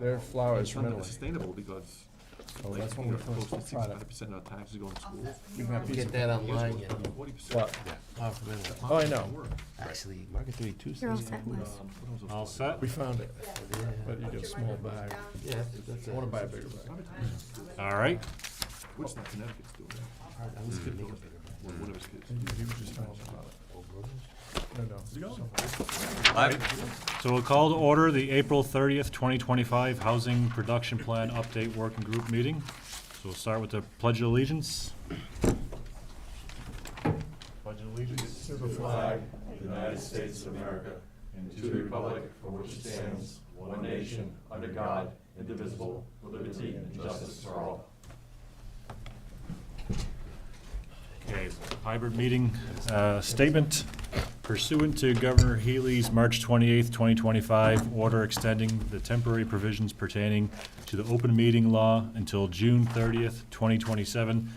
Their flowers It's from not Italy. sustainable because Oh, like, that's you when we know, close first to tried it. 65% of our taxes go in school. You can have pizza. Get that online yet? 40%. What? Oh, from Italy. Oh, I know. Actually, Market 32 You're all says. set, Wes. All set? We found it, but you get a small bag. Yeah, that's I wanna buy a bigger bag. All right. Which not Connecticut's doing that. I was gonna make a bigger One of his kids. He was just telling us about it. No. So we'll call to order the April 30th, 2025 Housing Production Plan Update Working Group meeting. So we'll start with the Pledge of Allegiance. Pledge of Allegiance. To the flag, the United States of America, and to the republic for which it stands, one nation, under God, indivisible, with liberty and justice for all. Okay, hybrid meeting statement. Pursuant to Governor Healy's March 28th, 2025 order extending the temporary provisions pertaining to the open meeting law until June 30th, 2027,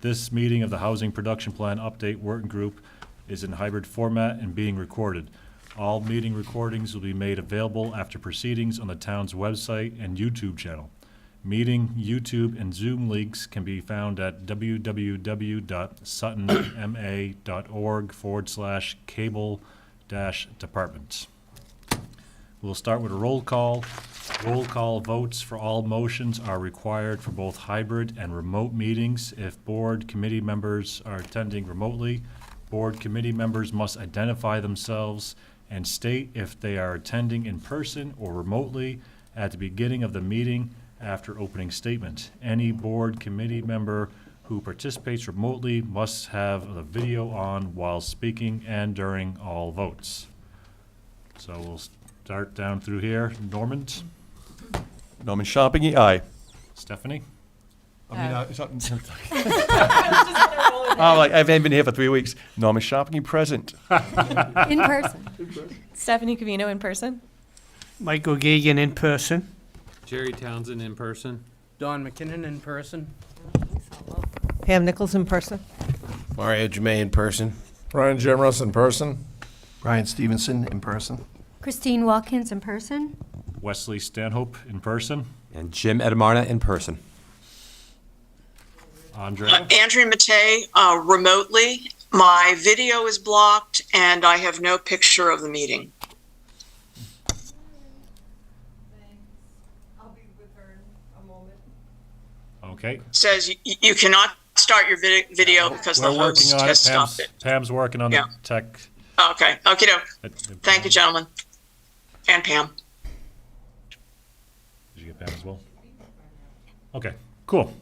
this meeting of the Housing Production Plan Update Working Group is in hybrid format and being recorded. All meeting recordings will be made available after proceedings on the town's website and YouTube channel. Meeting, YouTube, and Zoom links can be found at www.suttonma.org/cable-department. We'll start with a roll call. Roll call votes for all motions are required for both hybrid and remote meetings. If board committee members are attending remotely, board committee members must identify themselves and state if they are attending in person or remotely at the beginning of the meeting after opening statement. Any board committee member who participates remotely must have the video on while speaking and during all votes. So we'll start down through here. Norman, Norman Sharping, aye. Stephanie, Oh, like, I've been here for 3 weeks. Norman Sharping, present. In person. Stephanie Covino in person. Michael Gagan in person. Jerry Townsend in person. Don McKinnon in person. Pam Nichols in person. Mario Jermaine in person. Ryan Jamros in person. Brian Stevenson in person. Christine Watkins in person. Wesley Stanhope in person, And Jim Edmarna in person. Andrea, Andrea Matei, remotely. My video is blocked and I have no picture of the meeting. okay. Says you cannot start your video because the We're working host on has it. stopped it. Pam's working on the Yeah. tech. Okay, okay, thank you, gentlemen. And Pam. Did you get Pam as well? Okay, cool.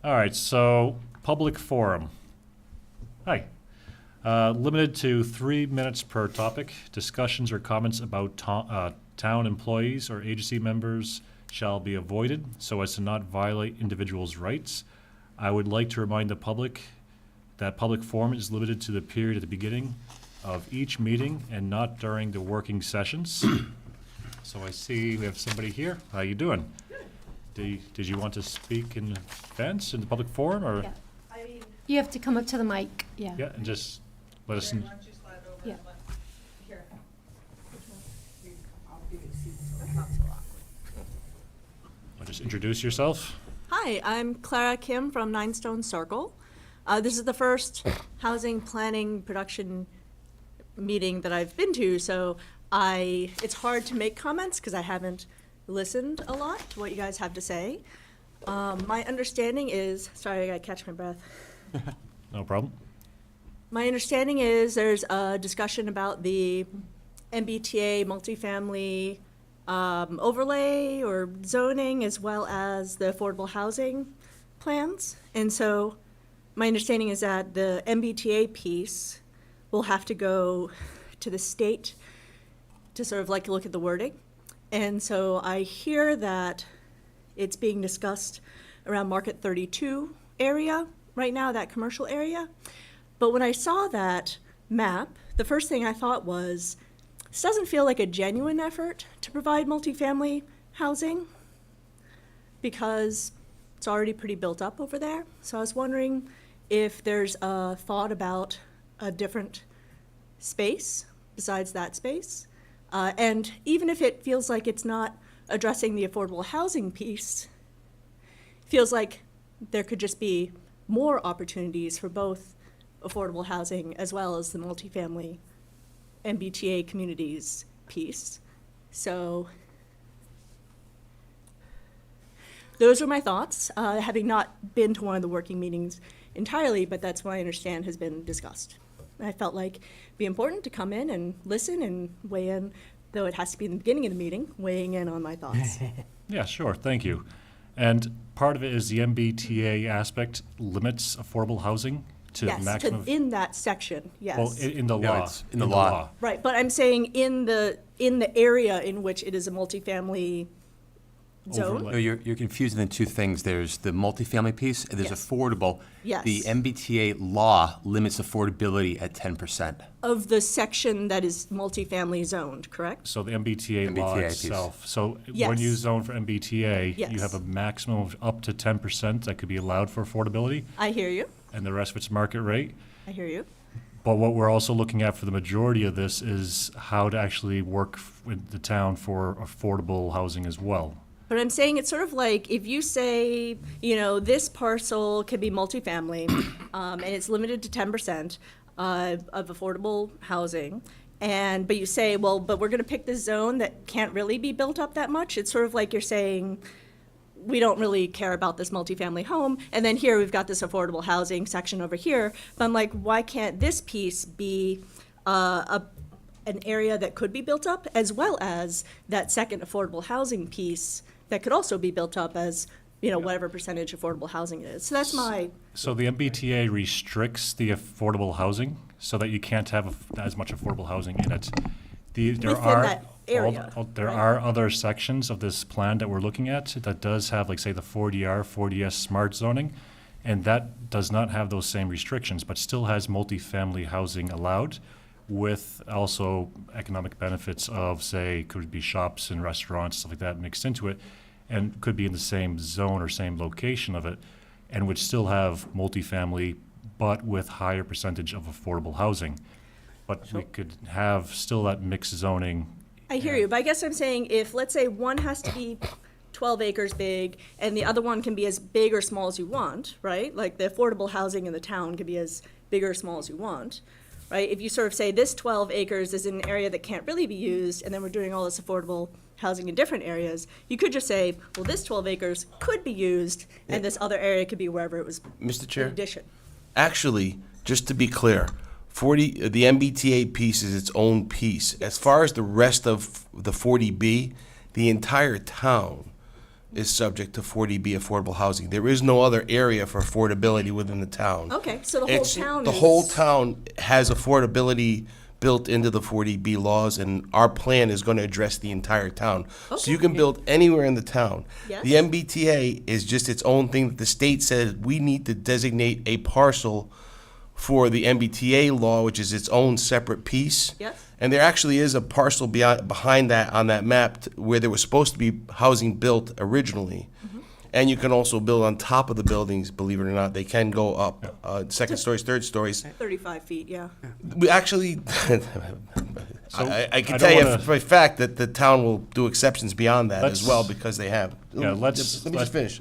All right, so public forum. Hi. Limited to 3 minutes per topic. Discussions or comments about town employees or agency members shall be avoided so as to not violate individuals' rights. I would like to remind the public that public forum is limited to the period at the beginning of each meeting and not during the working sessions. So I see we have somebody here. How you doing? Did you want to speak in advance in the public forum, or? Yeah. You have to come up to the mic. Yeah. Yeah, and just let us, Yeah. just introduce yourself. Hi, I'm Clara Kim from Nine Stone Circle. This is the first housing planning production meeting that I've been to, so it's hard to make comments because I haven't listened a lot to what you guys have to say. My understanding is, sorry, I gotta catch my breath. No problem. My understanding is there's a discussion about the MBTA multifamily overlay or zoning, as well as the affordable housing plans. And so my understanding is that the MBTA piece will have to go to the state to sort of like look at the wording. And so I hear that it's being discussed around Market 32 area right now, that commercial area. But when I saw that map, the first thing I thought was, this doesn't feel like a genuine effort to provide multifamily housing because it's already pretty built up over there. So I was wondering if there's a thought about a different space besides that space. And even if it feels like it's not addressing the affordable housing piece, feels like there could just be more opportunities for both affordable housing as well as the multifamily MBTA communities piece. So those are my thoughts, having not been to one of the working meetings entirely, but that's what I understand has been discussed. I felt like it'd be important to come in and listen and weigh in, though it has to be in the beginning of the meeting, weighing in on my thoughts. Yeah, sure, thank you. And part of it is the MBTA aspect limits affordable housing to Yes, maximum. in that section, yes. Well, in the Yeah, law. it's in the law. Right, but I'm saying in the area in which it is a multifamily zone. Overlay. No, you're confusing the two things. There's the multifamily piece, and there's Yes. affordable. Yes. The MBTA law limits affordability at 10%. Of the section that is multifamily zoned, correct? So the MBTA law MBTA piece. itself. So when Yes. you zone for MBTA, you Yes. have a maximum of up to 10% that could be allowed for affordability, I hear you, and the rest of it's market rate. I hear you. But what we're also looking at for the majority of this is how to actually work with the town for affordable housing as well. But I'm saying it's sort of like if you say, this parcel can be multifamily, and it's limited to 10% of affordable housing, but you say, well, but we're going to pick this zone that can't really be built up that much. It's sort of like you're saying, we don't really care about this multifamily home, and then here we've got this affordable housing section over here. But I'm like, why can't this piece be an area that could be built up, as well as that second affordable housing piece that could also be built up as, whatever percentage affordable housing it is. So that's my, So the MBTA restricts the affordable housing so that you can't have as much affordable housing in it. There Within are that area, there right? are other sections of this plan that we're looking at that does have, like, say, the 4DR, 4DS smart zoning, and that does not have those same restrictions, but still has multifamily housing allowed with also economic benefits of, say, could be shops and restaurants, stuff like that mixed into it, and could be in the same zone or same location of it, and would still have multifamily, but with higher percentage of affordable housing. But we could have still that mixed zoning. I hear you, but I guess I'm saying if, let's say, one has to be 12 acres big, and the other one can be as big or small as you want, right? Like the affordable housing in the town can be as big or small as you want, right? If you sort of say this 12 acres is in an area that can't really be used, and then we're doing all this affordable housing in different areas, you could just say, well, this 12 acres could be used, and this other area could be wherever it was Mr. in Chair, addition. actually, just to be clear, the MBTA piece is its own piece. As far as the rest of the 40B, the entire town is subject to 40B affordable housing. There is no other area for affordability within the town. Okay, so the whole town The is. whole town has affordability built into the 40B laws, and our plan is going to address the entire town. So you can build anywhere in the town. Yes. The MBTA is just its own thing that the state says we need to designate a parcel for the MBTA law, which is its own separate piece. Yes. And there actually is a parcel behind that on that map where there was supposed to be housing built originally. And you can also build on top of the buildings, believe it or not. They can go up, second stories, third stories. 35 feet, yeah. We actually, So, I can I tell don't you wanna- for a fact that the town will do exceptions beyond that as Let's- well because they have. Yeah, Let me just finish.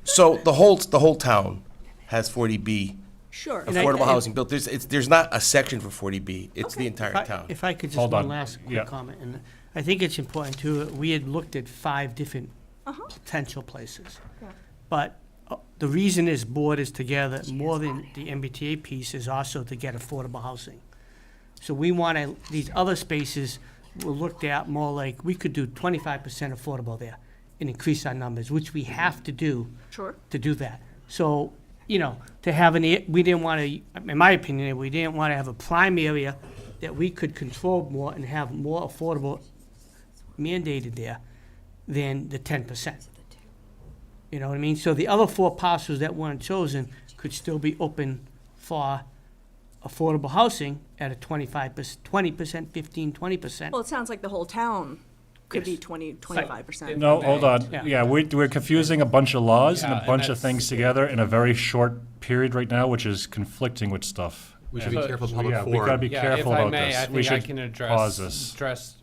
So the whole town has 40B Sure. And I- affordable housing built. There's not a section for 40B. It's the entire town. If I could just Hold one on. last Yeah. quick comment, and I think it's important too, we had looked at 5 different potential places. Yeah. But the reason this board is together, more than the MBTA piece, is also to get affordable housing. So we want to, these other spaces were looked at more like, we could do 25% affordable there and increase our numbers, which we have to do Sure. to do that. So, to have we didn't want to, in my opinion, we didn't want to have a prime area that we could control more and have more affordable mandated there than the 10%. You know what I mean? So the other 4 parcels that weren't chosen could still be open for affordable housing at a 25%, 20%, 15, 20%. Well, it sounds like the whole town could be Yes. 25%. No, hold on. Yeah. Yeah, we're confusing a bunch of laws and Yeah, a and bunch of that's- things together in a very short period right now, which is conflicting with stuff. We should be careful of Yeah, public we gotta forum. be careful if I about may, this. I We think I should can pause this. address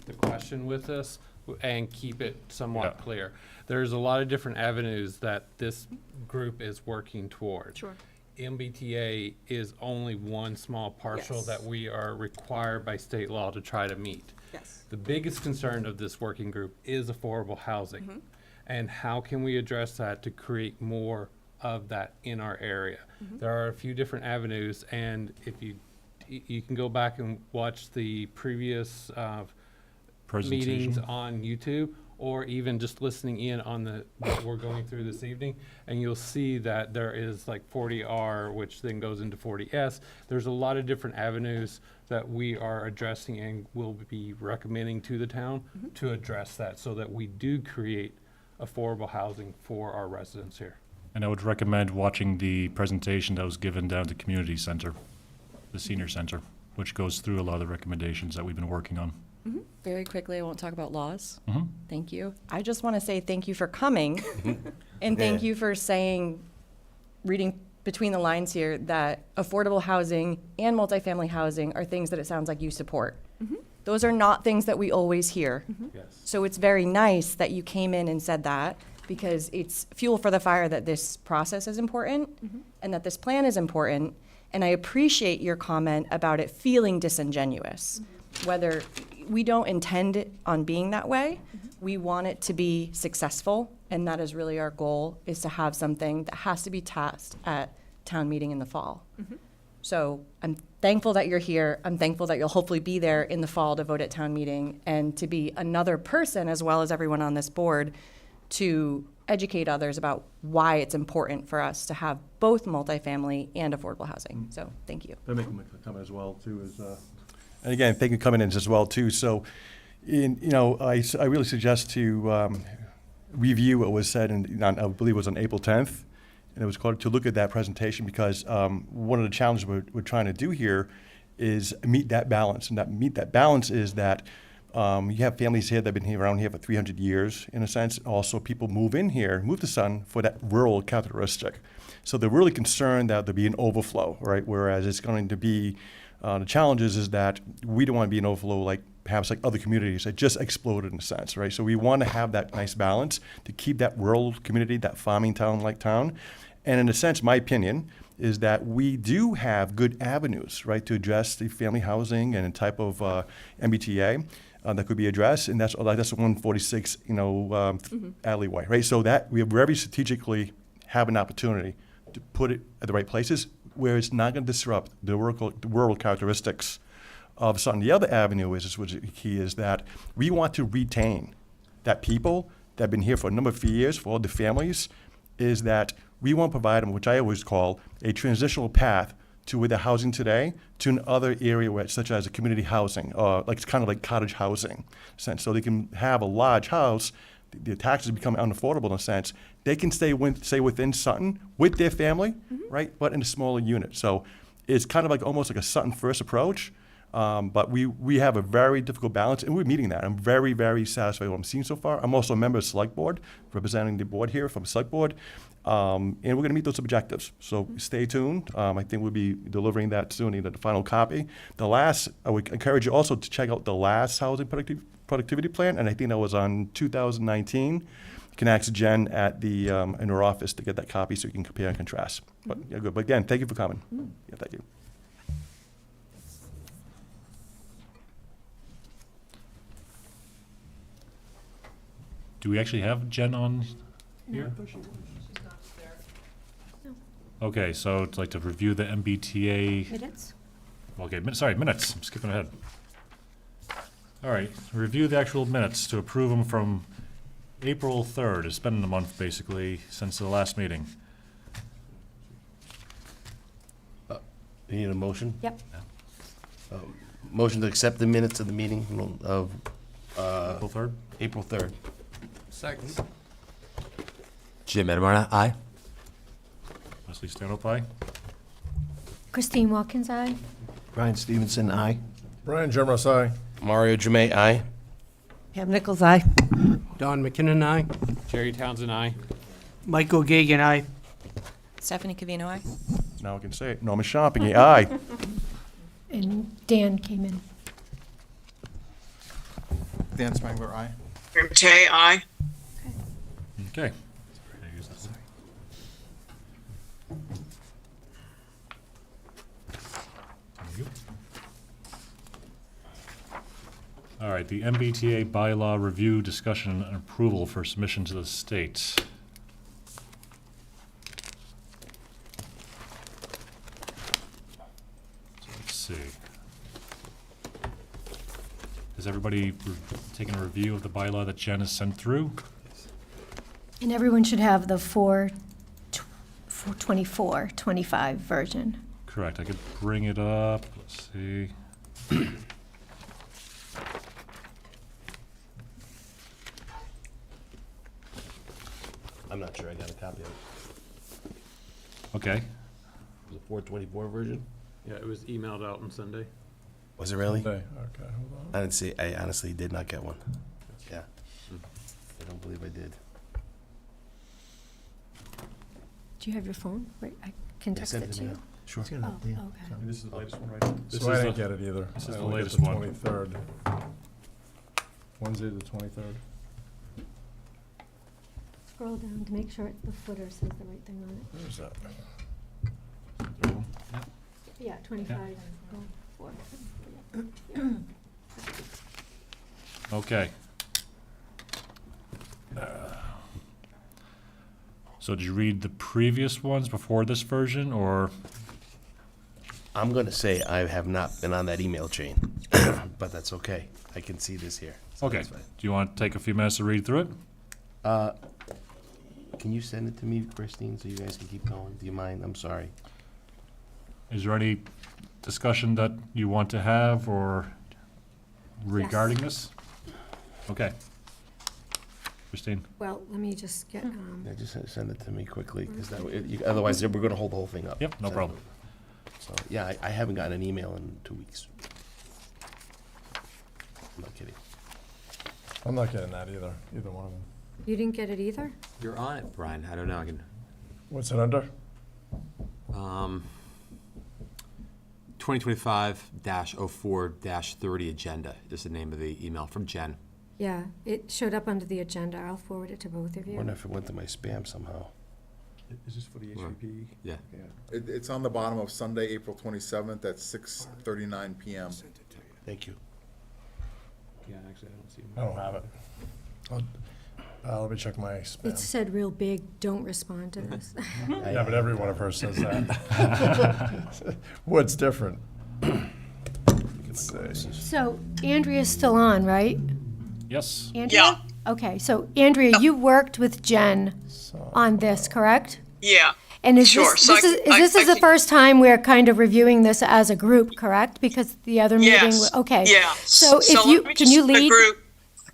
the question with this and keep it somewhat Yeah. clear. There's a lot of different avenues that this group is working toward. Sure. MBTA is only one small parcel Yes. that we are required by state law to try to meet. Yes. The biggest concern of this working group is affordable housing. And how can we address that to create more of that in our area? There are a few different avenues, and if you can go back and watch the previous meetings Presentation. on YouTube, or even just listening in on what we're going through this evening, and you'll see that there is like 40R, which then goes into 40S. There's a lot of different avenues that we are addressing and will be recommending to the town to address that, so that we do create affordable housing for our residents here. And I would recommend watching the presentation that was given down at the community center, the senior center, which goes through a lot of the recommendations that we've been working on. Very quickly, I won't talk about laws. Mhm. Thank you. I just want to say thank you for coming. And thank you for saying, reading between the lines here, that affordable housing and multifamily housing are things that it sounds like you support. Those are not things that we always hear. Yes. So it's very nice that you came in and said that, because it's fuel for the fire that this process is important and that this plan is important. And I appreciate your comment about it feeling disingenuous. Whether we don't intend it on being that way, we want it to be successful, and that is really our goal, is to have something that has to be tasked at town meeting in the fall. So I'm thankful that you're here. I'm thankful that you'll hopefully be there in the fall to vote at town meeting, and to be another person, as well as everyone on this board, to educate others about why it's important for us to have both multifamily and affordable housing. So thank you. I make a comment as well, too, is, and again, thank you for coming in as well, too. So, I really suggest to review what was said, I believe it was on April 10th, and it was called to look at that presentation, because one of the challenges we're trying to do here is meet that balance. And meet that balance is that you have families here that have been here around here for 300 years, in a sense. Also, people move to Sutton for that rural characteristic. So they're really concerned that there'll be an overflow, right? Whereas it's going to be, the challenges is that we don't want to be an overflow like perhaps like other communities that just exploded, in a sense, right? So we want to have that nice balance to keep that rural community, that farming town-like town. And in a sense, my opinion is that we do have good avenues, right, to address the family housing and the type of MBTA that could be addressed, and that's the 146, alleyway, right? So that we very strategically have an opportunity to put it at the right places where it's not going to disrupt the rural characteristics of Sutton. The other avenue is which is key, is that we want to retain that people that have been here for a number of years, for all the families, is that we want to provide them, which I always call a transitional path to with the housing today to another area where, such as a community housing, like it's kind of like cottage housing, sense. So they can have a large house. The taxes become unaffordable in a sense. They can stay within Sutton with their family, right? But in a smaller unit. So it's kind of like almost like a Sutton first approach. But we have a very difficult balance, and we're meeting that. I'm very, very satisfied with what I'm seeing so far. I'm also a member of the Select Board, representing the board here from the Select Board. And we're going to meet those objectives. So stay tuned. I think we'll be delivering that soon, the final copy. I would encourage you also to check out the last housing productivity plan, and I think that was on 2019. You can ask Jen at in her office to get that copy so you can compare and contrast. But yeah, good. But again, thank you for coming. Yeah, thank you. Do we actually have Jen on here? Okay, so it's like to review the MBTA. Minutes? Okay, minutes. I'm skipping ahead. All right, review the actual minutes to approve them from April 3rd. It's been a month, basically, since the last meeting. You need a motion? Yep. Motion to accept the minutes of the meeting of April 3rd? April 3rd. Second. Jim Edamara, aye. Leslie Stanhope, aye. Christine Watkins, aye. Brian Stevenson, aye. Brian Gemros, aye. Mario Jamay, aye. Pam Nichols, aye. Don McKinnon, aye. Jerry Townsend, aye. Michael Gagan, aye. Stephanie Cavino, aye. Now I can say it. Norma Shopping, aye. And Dan came in. Dan Spangler, aye. Mary Matei, aye. Okay. Thank you. All right, the MBTA bylaw review, discussion, and approval for submission to the state. So let's see. Has everybody taken a review of the bylaw that Jen has sent through? And everyone should have the 4/24/25 version. Correct, I could bring it up, let's see. I'm not sure I got a copy of it. Okay, The 424 version? Yeah, it was emailed out on Sunday. Was it really? Okay, hold on. I didn't see, I honestly did not get one. Yeah. I don't believe I did. Do you have your phone? Wait, I can I text sent it to to you. me. Sure. Oh, okay. This is the latest one, right? So I didn't get it either. This is I the only get latest one. 23rd. Wednesday, the 23rd. Scroll down to make sure the footer says the right thing on it. Where's that? Yeah, 25. Oh, 4. okay. So did you read the previous ones before this version, or? I'm gonna say I have not been on that email chain, but that's okay. I can see this here. So Okay, that's fine. do you want to take a few minutes to read through it? Can you send it to me, Christine, so you guys can keep going? Do you mind? I'm sorry. Is there any discussion that you want to have or regarding this? Okay. Christine? Well, let me just get, Yeah, just send it to me quickly, because otherwise we're gonna hold the whole thing up. Yep, no problem. So, yeah, I haven't gotten an email in 2 weeks. I'm not kidding. I'm not getting that either one of them. you didn't get it either? You're on it, Brian. I don't know. I can. What's it under? 2025-04-30 agenda is the name of the email from Jen. Yeah, it showed up under the agenda. I'll forward it to both of I you. wonder if it went to my spam somehow. Is this for the Well, HVP? Yeah. It's on the bottom of Sunday, April 27th at 6:39 PM. Thank you. Yeah, actually, I don't see I don't have it. Let me check my It spam. said real big, don't respond to this. Yeah, but every one of hers says that. What's different? Let's see. So Andrea's still on, right? Yes? Andrea? Yeah. Okay, so Andrea, you worked with Jen on this, correct? Yeah. And is Sure. this, So this I- is I- this I is the can- first time we're kind of reviewing this as a group, correct? Because the other meeting, Yes. okay. Yeah. So if let you, me can you just- the lead? group-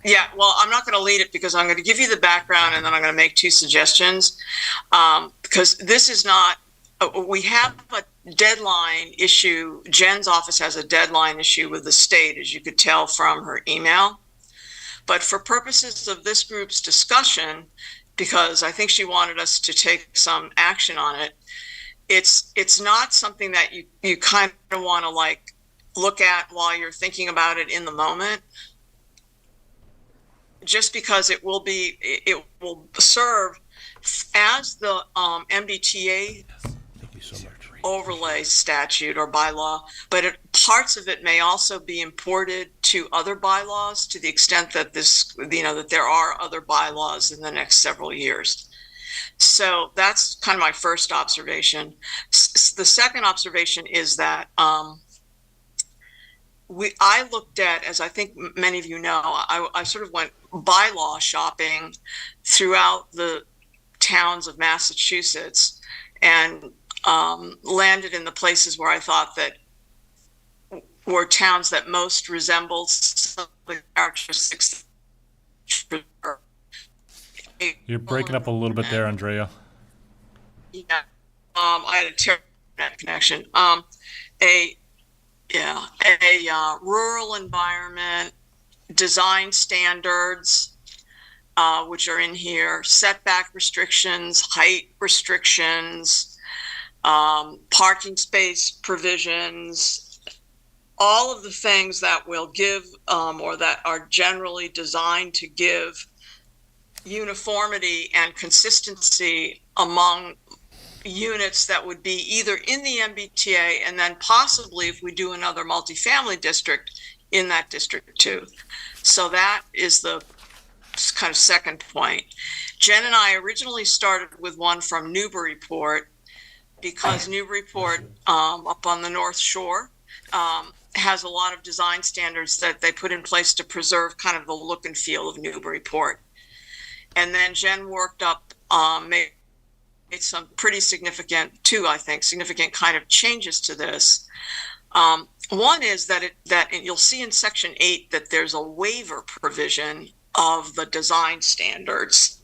Yeah, well, I'm not going to lead it because I'm going to give you the background and then I'm going to make two suggestions. Because this is not, we have a deadline issue. Jen's office has a deadline issue with the state, as you could tell from her email. But for purposes of this group's discussion, because I think she wanted us to take some action on it, it's not something that you kind of want to like look at while you're thinking about it in the moment. Just because it will serve as the MBTA Thank you so much. overlay statute or bylaw, but parts of it may also be imported to other bylaws to the extent that that there are other bylaws in the next several years. So that's kind of my first observation. The second observation is that I looked at, as I think many of you know, I sort of went bylaw shopping throughout the towns of Massachusetts and landed in the places where I thought that were towns that most resembled some of the characteristics. You're breaking up a little bit there, Andrea. Yeah, I had a terrible internet connection. A rural environment, design standards, which are in here, setback restrictions, height restrictions, parking space provisions, all of the things that will give, or that are generally designed to give uniformity and consistency among units that would be either in the MBTA and then possibly, if we do another multifamily district, in that district too. So that is the kind of second point. Jen and I originally started with one from Newburyport because Newburyport, up on the North Shore, has a lot of design standards that they put in place to preserve kind of the look and feel of Newburyport. And then Jen worked up, made some pretty significant, I think, significant kind of changes to this. One is that and you'll see in Section 8 that there's a waiver provision of the design standards.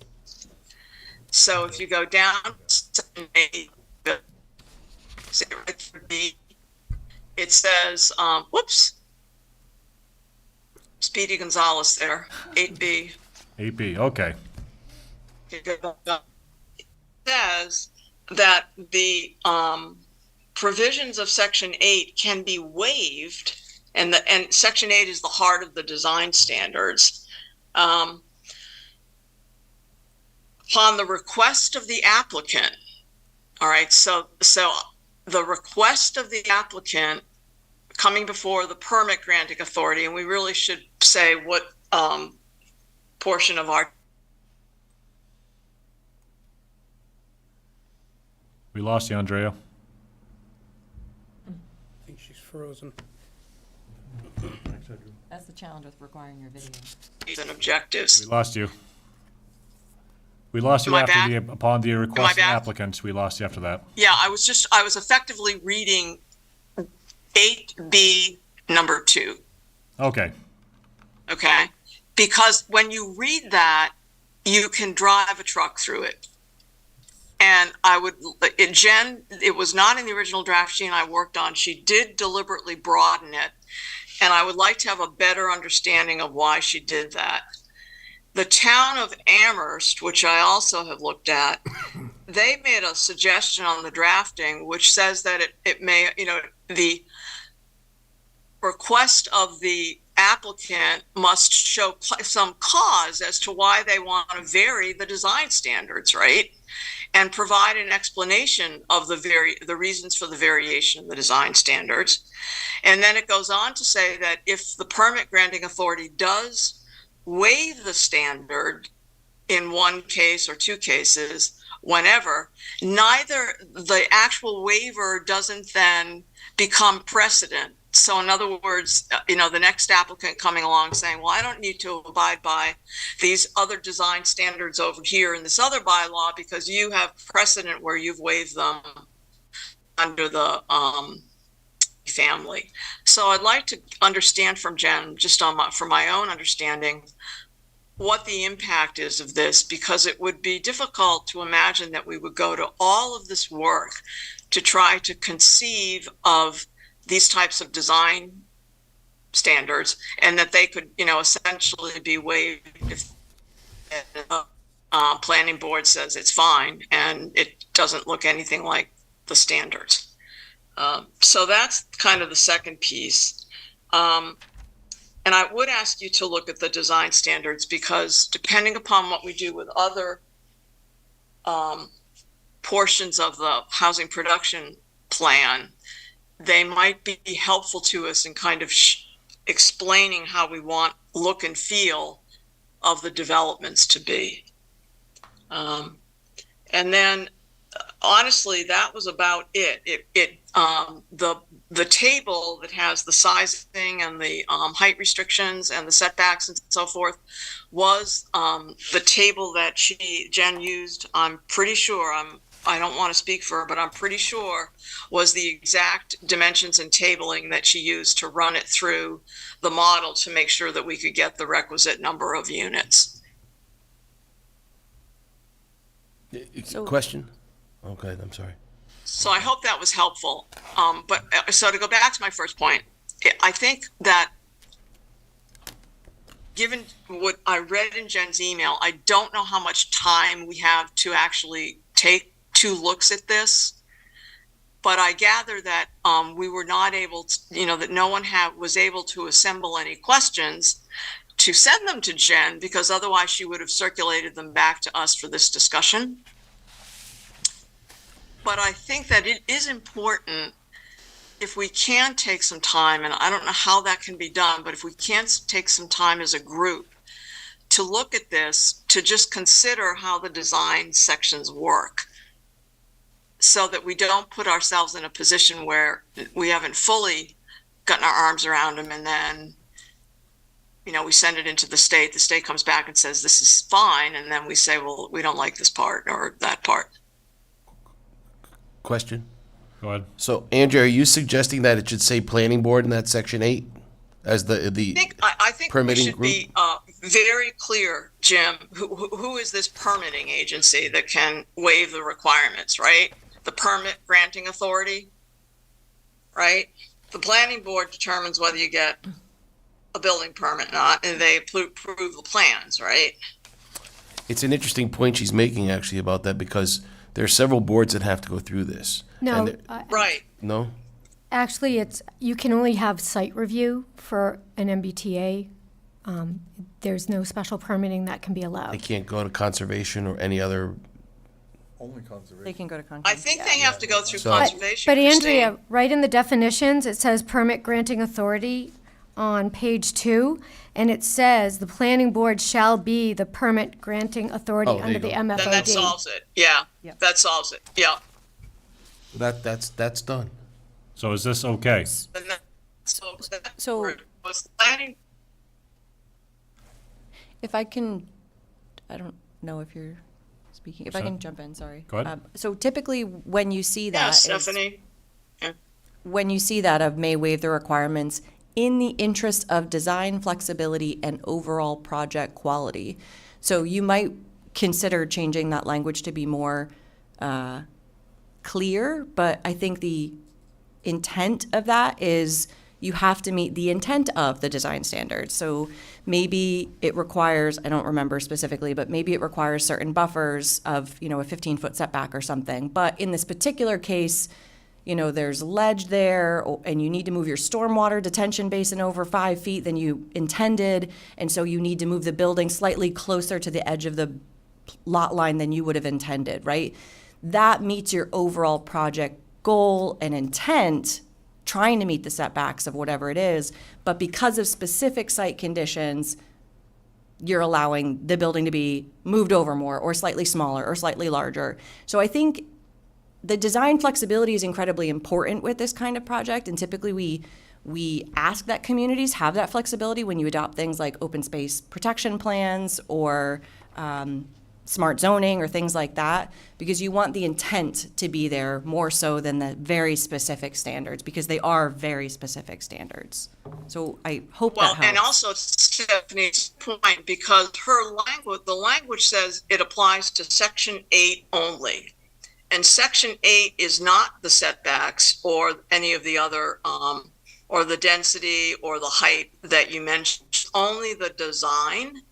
So if you go down to Section 8, it says, Speedy Gonzalez there, 8B. 8B, okay. It says that the provisions of Section 8 can be waived, and Section 8 is the heart of the design standards, upon the request of the applicant. All right, so the request of the applicant coming before the permit granting authority, and we really should say what portion of our... We lost you, Andrea. I think she's frozen. That's the challenge with requiring your video. and objectives. We lost you. We lost you Am I after back? upon the request of the back? applicants. We lost you after that. Yeah, I was effectively reading 8B number 2. Okay. Okay? Because when you read that, you can drive a truck through it. And Jen, it was not in the original draft she and I worked on. She did deliberately broaden it. And I would like to have a better understanding of why she did that. The town of Amherst, which I also have looked at, they made a suggestion on the drafting, which says that it may, the request of the applicant must show some cause as to why they want to vary the design standards, right? And provide an explanation of the reasons for the variation in the design standards. And then it goes on to say that if the permit granting authority does waive the standard in one case or two cases, whenever, neither the actual waiver doesn't then become precedent. So in other words, the next applicant coming along saying, well, I don't need to abide by these other design standards over here in this other bylaw because you have precedent where you've waived them under the family. So I'd like to understand from Jen, just for my own understanding, what the impact is of this, because it would be difficult to imagine that we would go to all of this work to try to conceive of these types of design standards and that they could, essentially be waived if the planning board says it's fine and it doesn't look anything like the standards. So that's kind of the second piece. And I would ask you to look at the design standards because depending upon what we do with other portions of the housing production plan, they might be helpful to us in kind of explaining how we want look and feel of the developments to be. And then, honestly, that was about it. The table that has the sizing and the height restrictions and the setbacks and so forth was the table that Jen used. I'm pretty sure, I don't want to speak for her, but I'm pretty sure was the exact dimensions and tabling that she used to run it through the model to make sure that we could get the requisite number of units. Question? Okay, I'm sorry. So I hope that was helpful. So to go back to my first point, I think that given what I read in Jen's email, I don't know how much time we have to actually take 2 looks at this. But I gather that we were not able to, that no one was able to assemble any questions to send them to Jen, because otherwise she would have circulated them back to us for this discussion. But I think that it is important, if we can take some time, and I don't know how that can be done, but if we can take some time as a group to look at this, to just consider how the design sections work, so that we don't put ourselves in a position where we haven't fully gotten our arms around them, and then, we send it into the state comes back and says, this is fine, and then we say, well, we don't like this part or that part. Question? Go ahead. So, Andrea, are you suggesting that it should say planning board in that section 8 as the I think we permitting should group? be very clear, Jim, who is this permitting agency that can waive the requirements, right? The permit granting authority, right? The planning board determines whether you get a building permit or not, and they approve the plans, right? It's an interesting point she's making, actually, about that, because there are several boards that have to go through this. No, And Right. no? actually, you can only have site review for an MBTA. There's no special permitting that can be They allowed. can't go to conservation or any other. Only conservation. They can go to Concom. I think they have to go through So- conservation. But Andrea, Christine. right in the definitions, it says permit granting authority on page 2, and it says the planning board shall be the permit granting authority Oh, there under you the go. Then that MFOD. solves it. Yeah, Yep. that solves it. Yeah. That's done. So is this okay? And that solves that. So- Was the planning If I can, I don't know if you're speaking, if I Sorry. can jump in, sorry. Go ahead. So typically, when you see Yeah, that, is- Stephanie. when you see that of may waive the requirements in the interest of design flexibility and overall project quality. So you might consider changing that language to be more clear, but I think the intent of that is you have to meet the intent of the design standards. So maybe it requires, I don't remember specifically, but maybe it requires certain buffers of, a 15-foot setback or something. But in this particular case, there's ledge there, and you need to move your stormwater detention basin over 5 feet than you intended, and so you need to move the building slightly closer to the edge of the lot line than you would have intended, right? That meets your overall project goal and intent, trying to meet the setbacks of whatever it is, but because of specific site conditions, you're allowing the building to be moved over more, or slightly smaller, or slightly larger. So I think the design flexibility is incredibly important with this kind of project, and typically we ask that communities have that flexibility when you adopt things like open space protection plans or smart zoning or things like that, because you want the intent to be there more so than the very specific standards, because they are very specific standards. So I hope that helps. And also Stephanie's point, because the language says it applies to section 8 only. And section 8 is not the setbacks or any of the other, or the density or the height that you mentioned, only the design.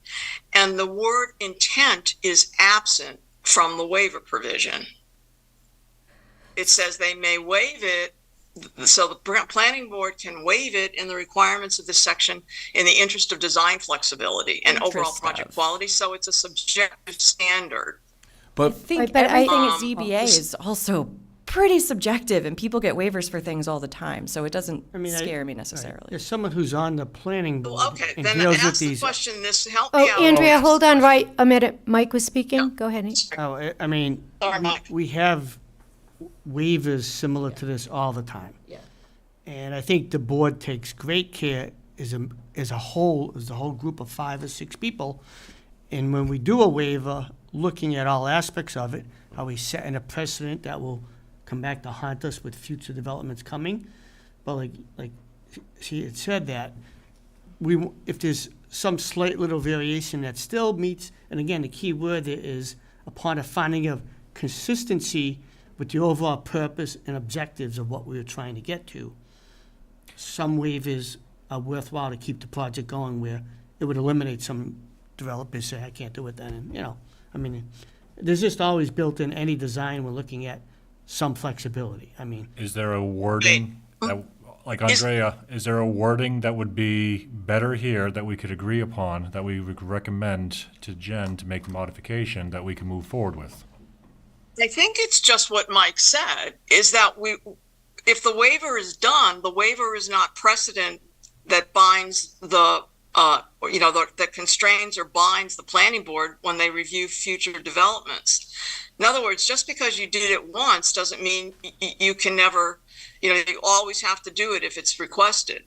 And the word intent is absent from the waiver provision. It says they may waive it, so the planning board can waive it in the requirements of this section in the interest of design flexibility and overall Interest project of. quality, so it's a subjective standard. But I think Right, but everything I- at ZBA is also pretty subjective, and people get waivers for things all the time, so it doesn't scare me necessarily. As someone who's on the planning board Okay, and then deals with ask the these. question, help me out. Oh, Andrea, hold on right a minute. Mike was speaking. Go ahead. Oh, I mean, Sorry, Mike. we have waivers similar to this all the time. Yeah. And I think the board takes great care as a whole group of 5 or 6 people. And when we do a waiver, looking at all aspects of it, are we setting a precedent that will come back to haunt us with future developments coming? But like she had said that, if there's some slight little variation that still meets, and again, the key word there is upon a finding of consistency with the overall purpose and objectives of what we were trying to get to, some waivers are worthwhile to keep the project going, where it would eliminate some developers say, I can't do it then, and, there's just always built in any design we're looking at some flexibility. I mean, Is there a wording, that, like Andrea, is there a wording that would be better here that we could agree upon, that we would recommend to Jen to make the modification that we can move forward with? I think it's just what Mike said, is that if the waiver is done, the waiver is not precedent that binds that constrains or binds the planning board when they review future developments. In other words, just because you did it once doesn't mean you can never, you always have to do it if it's requested.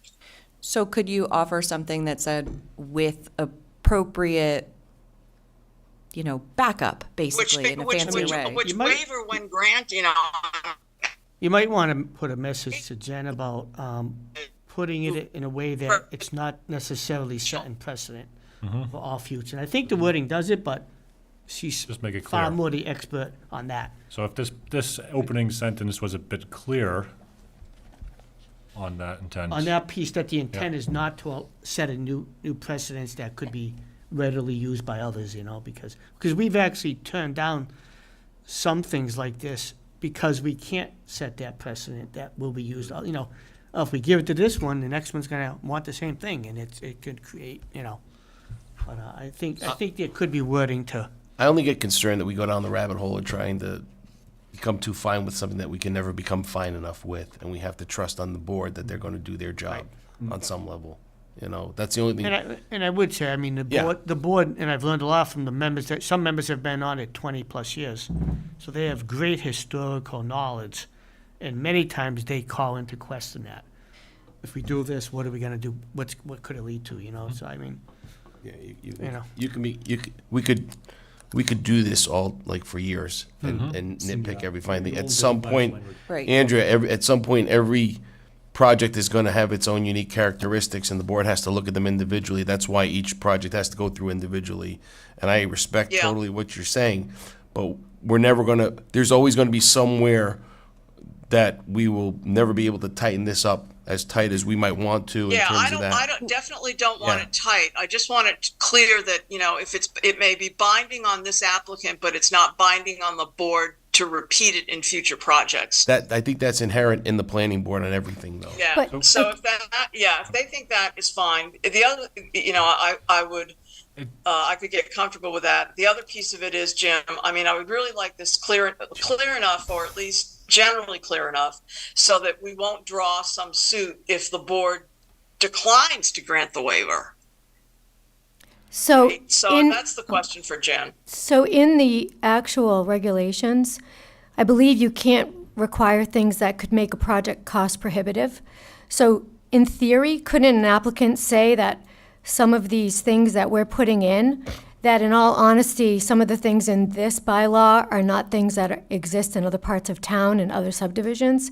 So could you offer something that said with appropriate, backup, basically, in a fancy way? Which waiver when granted, you might want to put a message to Jen about putting it in a way that it's not necessarily setting precedent for all future. And I think the wording does it, but she's Just make it far clear. more the expert on that. So if this opening sentence was a bit clearer on that intent. On that piece, that the intent is not to set a new precedents that could be readily used by others, because we've actually turned down some things like this because we can't set that precedent that will be used. If we give it to this one, the next one's gonna want the same thing, and it could create, But I think there could be wording to. I only get concerned that we go down the rabbit hole of trying to become too fine with something that we can never become fine enough with, and we have to trust on the board that they're going to do their job on some level. That's the only thing. And I would say, I mean, the board, and I've learned a lot from the members, that some members have been on it 20-plus years. So they have great historical knowledge, and many times they call into question that. If we do this, what are we gonna do? What could it lead to, So, I mean, We could do this all like for years and nitpick every fine thing. At some point, Right. Andrea, at some point, every project is going to have its own unique characteristics, and the board has to look at them individually. That's why each project has to go through individually. And I respect totally what you're saying, but we're never going to. There's always going to be somewhere that we will never be able to tighten this up as tight as we might want to in terms of that. I definitely don't want it tight. I just want it clear that, it may be binding on this applicant, but it's not binding on the board to repeat it in future projects. That I think that's inherent in the planning board and everything, though. Yeah. But- So if they think that is fine. The other, I would, I could get comfortable with that. The other piece of it is, Jim, I would really like this clear enough, or at least generally clear enough, so that we won't draw some suit if the board declines to grant the waiver. So That's the question for Jen. So in the actual regulations, I believe you can't require things that could make a project cost prohibitive. So in theory, couldn't an applicant say that some of these things that we're putting in, that in all honesty, some of the things in this bylaw are not things that exist in other parts of town and other subdivisions?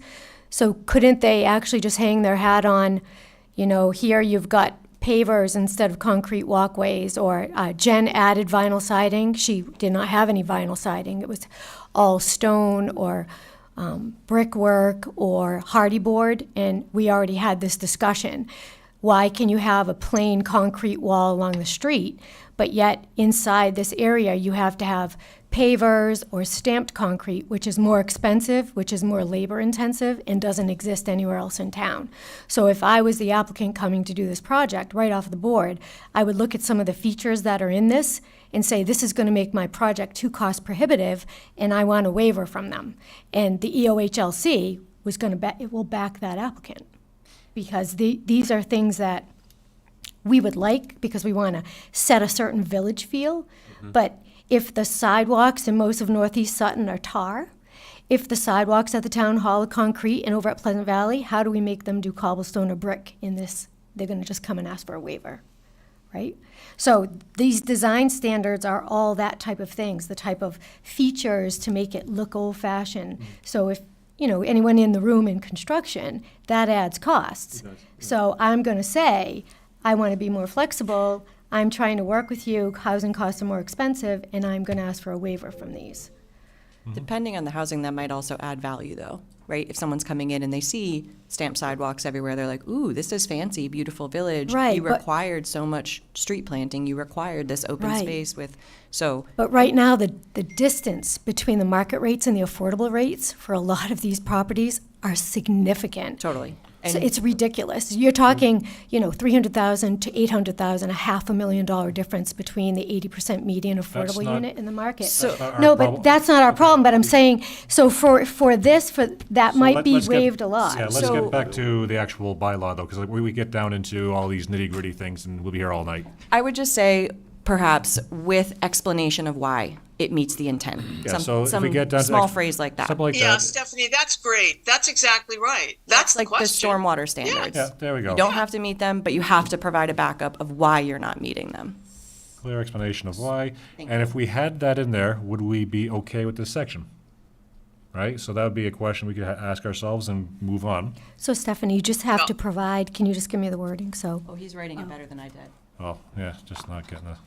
So couldn't they actually just hang their hat on, here you've got pavers instead of concrete walkways, or Jen added vinyl siding. She did not have any vinyl siding. It was all stone or brickwork or hardy board, and we already had this discussion. Why can you have a plain concrete wall along the street, but yet inside this area you have to have pavers or stamped concrete, which is more expensive, which is more labor intensive, and doesn't exist anywhere else in town. So if I was the applicant coming to do this project right off the board, I would look at some of the features that are in this and say, this is going to make my project too cost prohibitive, and I want a waiver from them. And the EOHLC will back that applicant, because these are things that we would like, because we want to set a certain village feel. But if the sidewalks in most of Northeast Sutton are tar, if the sidewalks at the town hall are concrete and over at Pleasant Valley, how do we make them do cobblestone or brick in this? They're going to just come and ask for a waiver, right? So these design standards are all that type of things, the type of features to make it look old-fashioned. So if anyone in the room in construction, that adds costs. So I'm going to say, I want to be more flexible. I'm trying to work with you. Housing costs are more expensive, and I'm going to ask for a waiver from these. Depending on the housing, that might also add value, though. right? If someone's coming in and they see stamped sidewalks everywhere, they're like, ooh, this is fancy, beautiful village. Right, You but- required so much street planting, you required this open Right. space with, so, But right now, the distance between the market rates and the affordable rates for a lot of these properties are significant. totally. So And- it's ridiculous. You're talking, $300,000 to $800,000, $500,000 difference between the 80% median affordable not- unit in the market. not our No, problem. but that's not our problem, but I'm saying, so for that So might be let's get- waived a lot. Yeah, let's So- get back to the actual bylaw, though, because we get down into all these nitty-gritty things, and we'll be here all night. I would just say, perhaps, with explanation of why it meets the intent. Yeah, so if we get down to Small phrase like that. Something like Yeah, that. Stephanie, that's great. That's exactly right. That's the Like the question. stormwater standards. Yeah, there we go. You don't have to meet them, but you have to provide a backup of why you're not meeting them. Clear explanation of why. And if we had that in there, would we be okay with this section? Right? So that would be a question we could ask ourselves and move on. So Stephanie, you just have No. to provide, can you just give me the wording, so? Oh, he's writing it better than I did. Oh, yeah, just not getting the.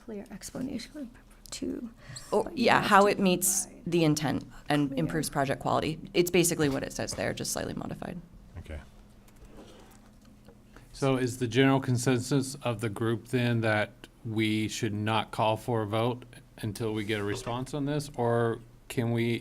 Clear explanation to. Or, yeah, how it meets the intent and improves project quality. It's basically what it says there, just slightly modified. Okay. So is the general consensus of the group then that we should not call for a vote until we get a response on this? Or can we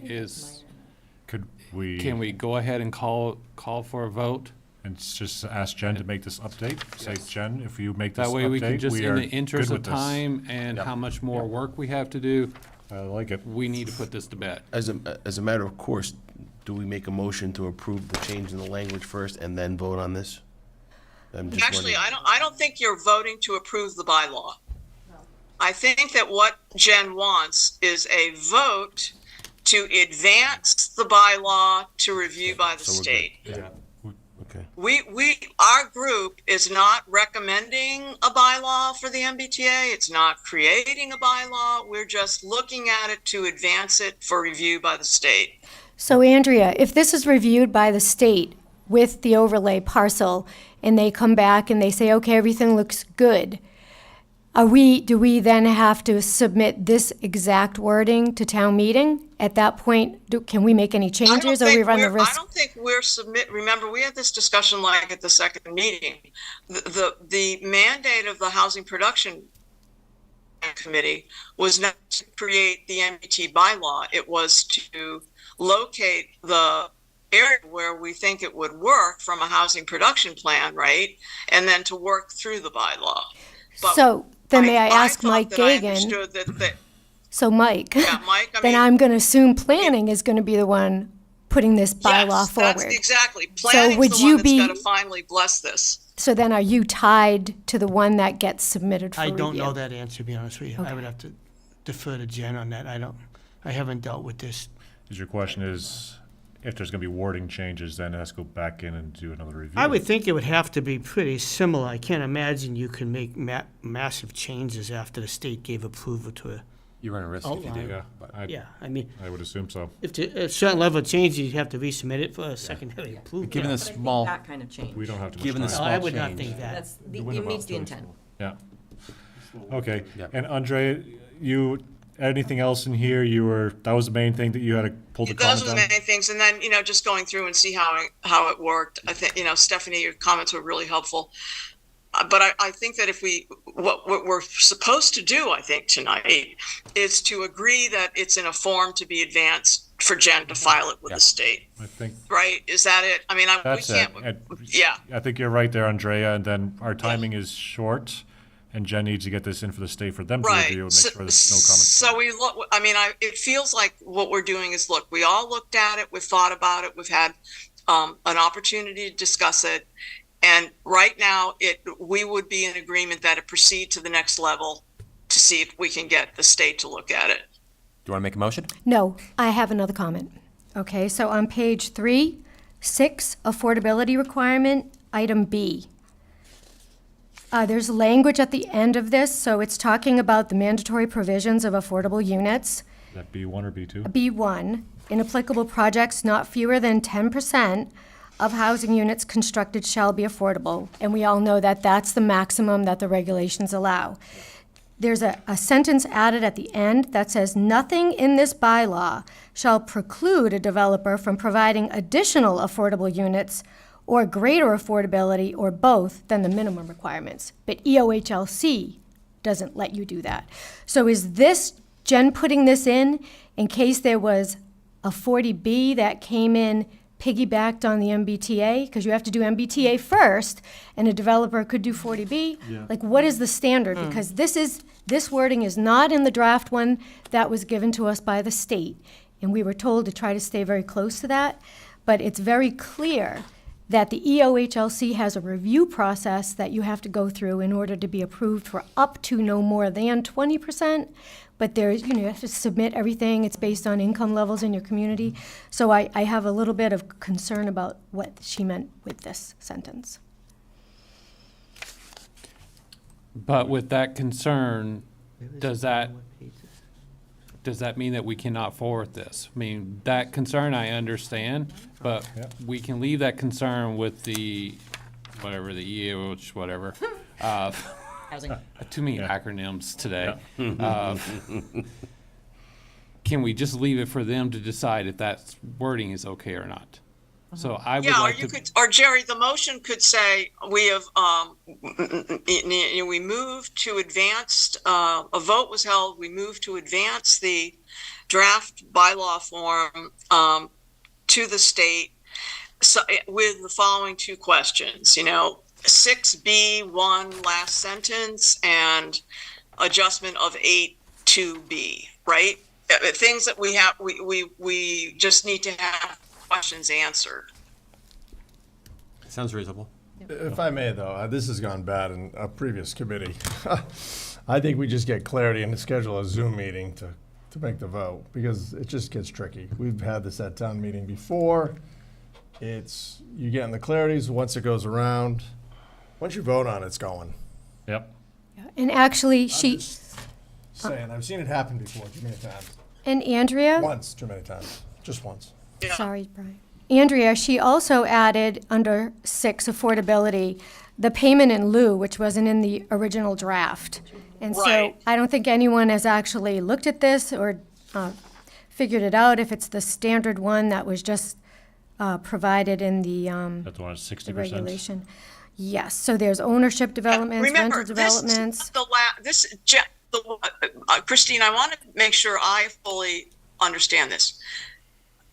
Could we? can we go ahead and call for a vote? And just ask Jen to make this update? Say, Jen, if you make this That update, way we can just, we in are the interest good of with this. time and how much more work we have to do, I like it. we need to put this to bed. As a matter of course, do we make a motion to approve the change in the language first and then vote on this? I'm just Actually, wondering. I don't think you're voting to approve the bylaw. I think that what Jen wants is a vote to advance the bylaw to review by the So we're good. state. Yeah. Okay. Our group is not recommending a bylaw for the MBTA. It's not creating a bylaw. We're just looking at it to advance it for review by the state. So Andrea, if this is reviewed by the state with the overlay parcel, and they come back and they say, okay, everything looks good, do we then have to submit this exact wording to town meeting? At that point, can we make any changes, or we run the I risk? don't think we're remember, we had this discussion like at the second meeting. The mandate of the Housing Production Committee was not to create the MBT bylaw. It was to locate the area where we think it would work from a housing production plan, right? And then to work through the bylaw. But So then may I ask thought Mike that I Gagan, understood that so Mike, yeah, Mike, I then mean, I'm gonna assume planning is gonna be the one putting this bylaw yes, forward. that's exactly. Planning's would the you one that's be- got to finally bless this. So then are you tied to the one that gets submitted for I review? don't know that answer, to be honest with you. I Okay. would have to defer to Jen on that. I haven't dealt with this. Is your question is, if there's gonna be wording changes, then it has to go back in and do another review? I would think it would have to be pretty similar. I can't imagine you can make massive changes after the state gave approval to a, You run a risk if you Outline. do. Yeah, yeah, I mean, I would assume so. if to a certain level of change, you'd have to resubmit it for a secondary approval. Given the But I think small, that kind of change. We don't have to. Given the No, small I would not change. think that. That's, The it winner meets the mouse intent. Yeah. Okay, Yep. and Andre, you, anything else in here, that was the main thing that you had to pull the Those comment are the on? main things, and then just going through and see how it worked. I think Stephanie, your comments were really helpful. But I think that what we're supposed to do, I think tonight, is to agree that it's in a form to be advanced for Jen to file it with the state. I think Right? Is that it? I mean, we that's it. can't. Yeah. I think you're right there, Andrea, and then our timing is short, and Jen needs to get this in for the state for them to Right. review and make sure there's no comments. So we look. I mean, it feels like what we're doing is look. We all looked at it. We've thought about it. We've had an opportunity to discuss it, and right now, we would be in agreement that it proceed to the next level to see if we can get the state to look at it. do you want to make a motion? No, I have another comment. Okay, so on page 3, 6, affordability requirement, item B. There's language at the end of this, so it's talking about the mandatory provisions of affordable units. Is that B1 or B2? B1, in applicable projects, not fewer than 10% of housing units constructed shall be affordable. And we all know that that's the maximum that the regulations allow. there's a sentence added at the end that says, "Nothing in this bylaw shall preclude a developer from providing additional affordable units or greater affordability or both than the minimum requirements." But EOHLC doesn't let you do that. So is this, Jen putting this in case there was a 40B that came in piggybacked on the MBTA? Because you have to do MBTA first, and a developer could do 40B. Like, what is the standard? Because this wording is not in the draft one that was given to us by the state, and we were told to try to stay very close to that. But it's very clear that the EOHLC has a review process that you have to go through in order to be approved for up to no more than 20%. But there's, you have to submit everything. It's based on income levels in your community. So I have a little bit of concern about what she meant with this sentence. But with that concern, does that mean that we cannot forward this? I mean, that concern I understand, but we can leave that concern with the, whatever, the EOH, whatever. Housing. Too many acronyms today. Can we just leave it for them to decide if that wording is okay or not? So I would Yeah, or like you to. could, or Jerry, the motion could say, we have, we moved to advanced, a vote was held, we moved to advance the draft bylaw form to the state, so, with the following two questions, 6B1 last sentence and adjustment of 8.2B, right? Things that we have, we just need to have questions answered. Sounds reasonable. If I may, though, this has gone bad in a previous committee. I think we just get clarity and schedule a Zoom meeting to make the vote, because it just gets tricky. We've had this at town meeting before. You getting the clarities once it goes around. Once you vote on it, it's going. Yep. And actually, I'm just saying, I've seen it happen before too many times. and Andrea, Once too many times, just once. sorry, Brian. Andrea, she also added under 6, affordability, the payment in lieu, which wasn't in the original draft. And so Right. I don't think anyone has actually looked at this or figured it out, if it's the standard one that was just provided in the That's one, 60%. regulation. Yes, so there's ownership developments, Remember, rental this is developments. Christine, I want to make sure I fully understand this.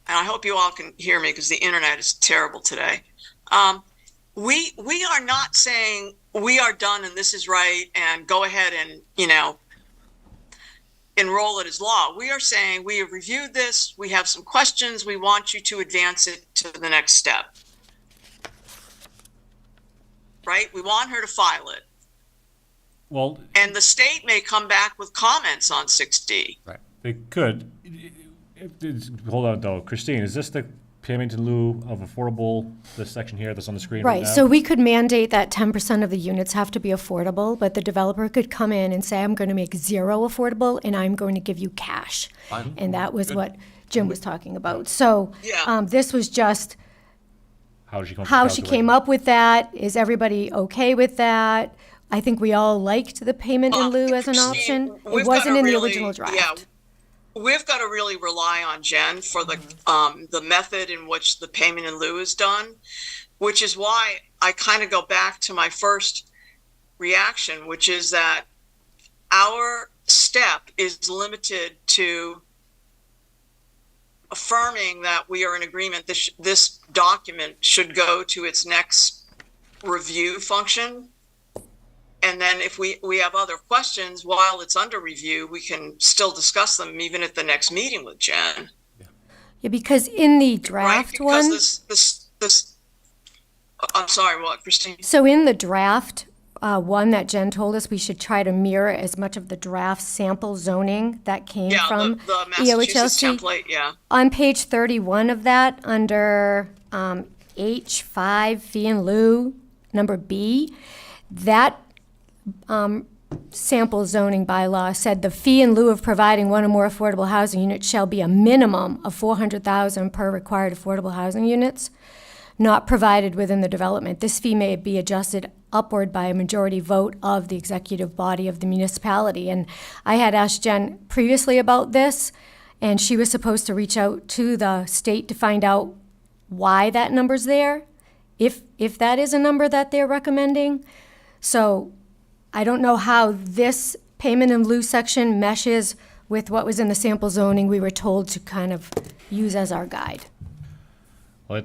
And I hope you all can hear me because the internet is terrible today. We are not saying we are done and this is right and go ahead and, enroll it as law. We are saying we have reviewed this, we have some questions, we want you to advance it to the next step. Right? We want her to file it. Well, And the state may come back with comments on 6D. they could. Hold on, though. Christine, is this the payment in lieu of affordable, this section here that's on the screen right Right, now? so we could mandate that 10% of the units have to be affordable, but the developer could come in and say, I'm going to make 0 affordable, and I'm going to give you cash. Fine. And that was what Jim was talking about. So Yeah. this was just How she came up with that. Is everybody okay with that? I think we all liked the payment in lieu as an Christine, option. we've It wasn't gotta in the really- original draft. yeah, we've got to really rely on Jen for the method in which the payment in lieu is done, which is why I kind of go back to my first reaction, which is that our step is limited to affirming that we are in agreement. This document should go to its next review function. And then if we have other questions while it's under review, we can still discuss them even at the next meeting with Jen. Yeah, because in the Right? draft Because one, this, I'm sorry, what, Christine? so in the draft one that Jen told us, we should try to mirror as much of the draft sample zoning that came Yeah, from the Massachusetts EOHLC. template, yeah. On page 31 of that, under H5, fee in lieu, number B, that sample zoning bylaw said the fee in lieu of providing one or more affordable housing units shall be a minimum of $400,000 per required affordable housing units. not provided within the development. This fee may be adjusted upward by a majority vote of the executive body of the municipality. And I had asked Jen previously about this, and she was supposed to reach out to the state to find out why that number's there, if that is a number that they're recommending. So I don't know how this payment in lieu section meshes with what was in the sample zoning we were told to kind of use as our guide. Well,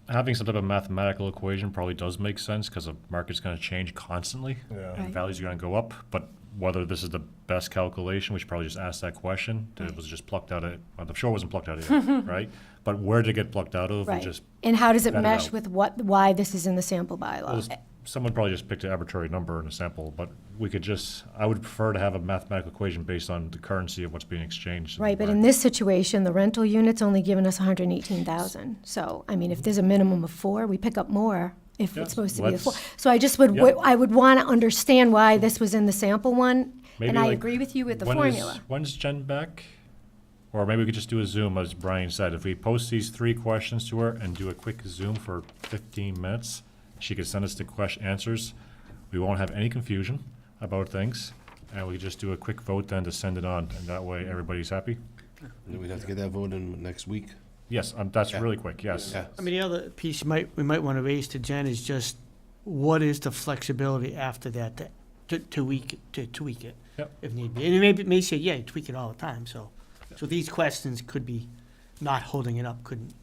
having some type of mathematical equation probably does make sense, because the market's gonna change constantly. Yeah. And Right. values are gonna go up, but whether this is the best calculation, we should probably just ask that question. It was just plucked out of, well, I'm sure it wasn't plucked out of here, right? But where did it get plucked out of? We Right. just And how does it vet it mesh out. with why this is in the sample bylaw? Well, someone probably just picked an arbitrary number in a sample, but we could I would prefer to have a mathematical equation based on the currency of what's being exchanged. Right, but in this situation, the rental unit's only giving us 118,000. So, I mean, if there's a minimum of 4, we pick up more if Yeah, it's supposed to be a 4. let's- So I just Yeah. I would want to understand why this was in the sample one, Maybe and I like, agree with you with the when formula. When's Jen back? Or maybe we could just do a Zoom, as Brian said. If we post these 3 questions to her and do a quick Zoom for 15 minutes, she could send us the answers. We won't have any confusion about things, and we could just do a quick vote then to send it on, and that way everybody's happy. And then we'd have to get that vote in next week. Yes, that's Yeah. really quick, yes. Yeah. I mean, the other piece we might want to raise to Jen is just, what is the flexibility after that to tweak it? Yep. If need be. And it may say, yeah, tweak it all the time, so these questions could be not holding it up, couldn't,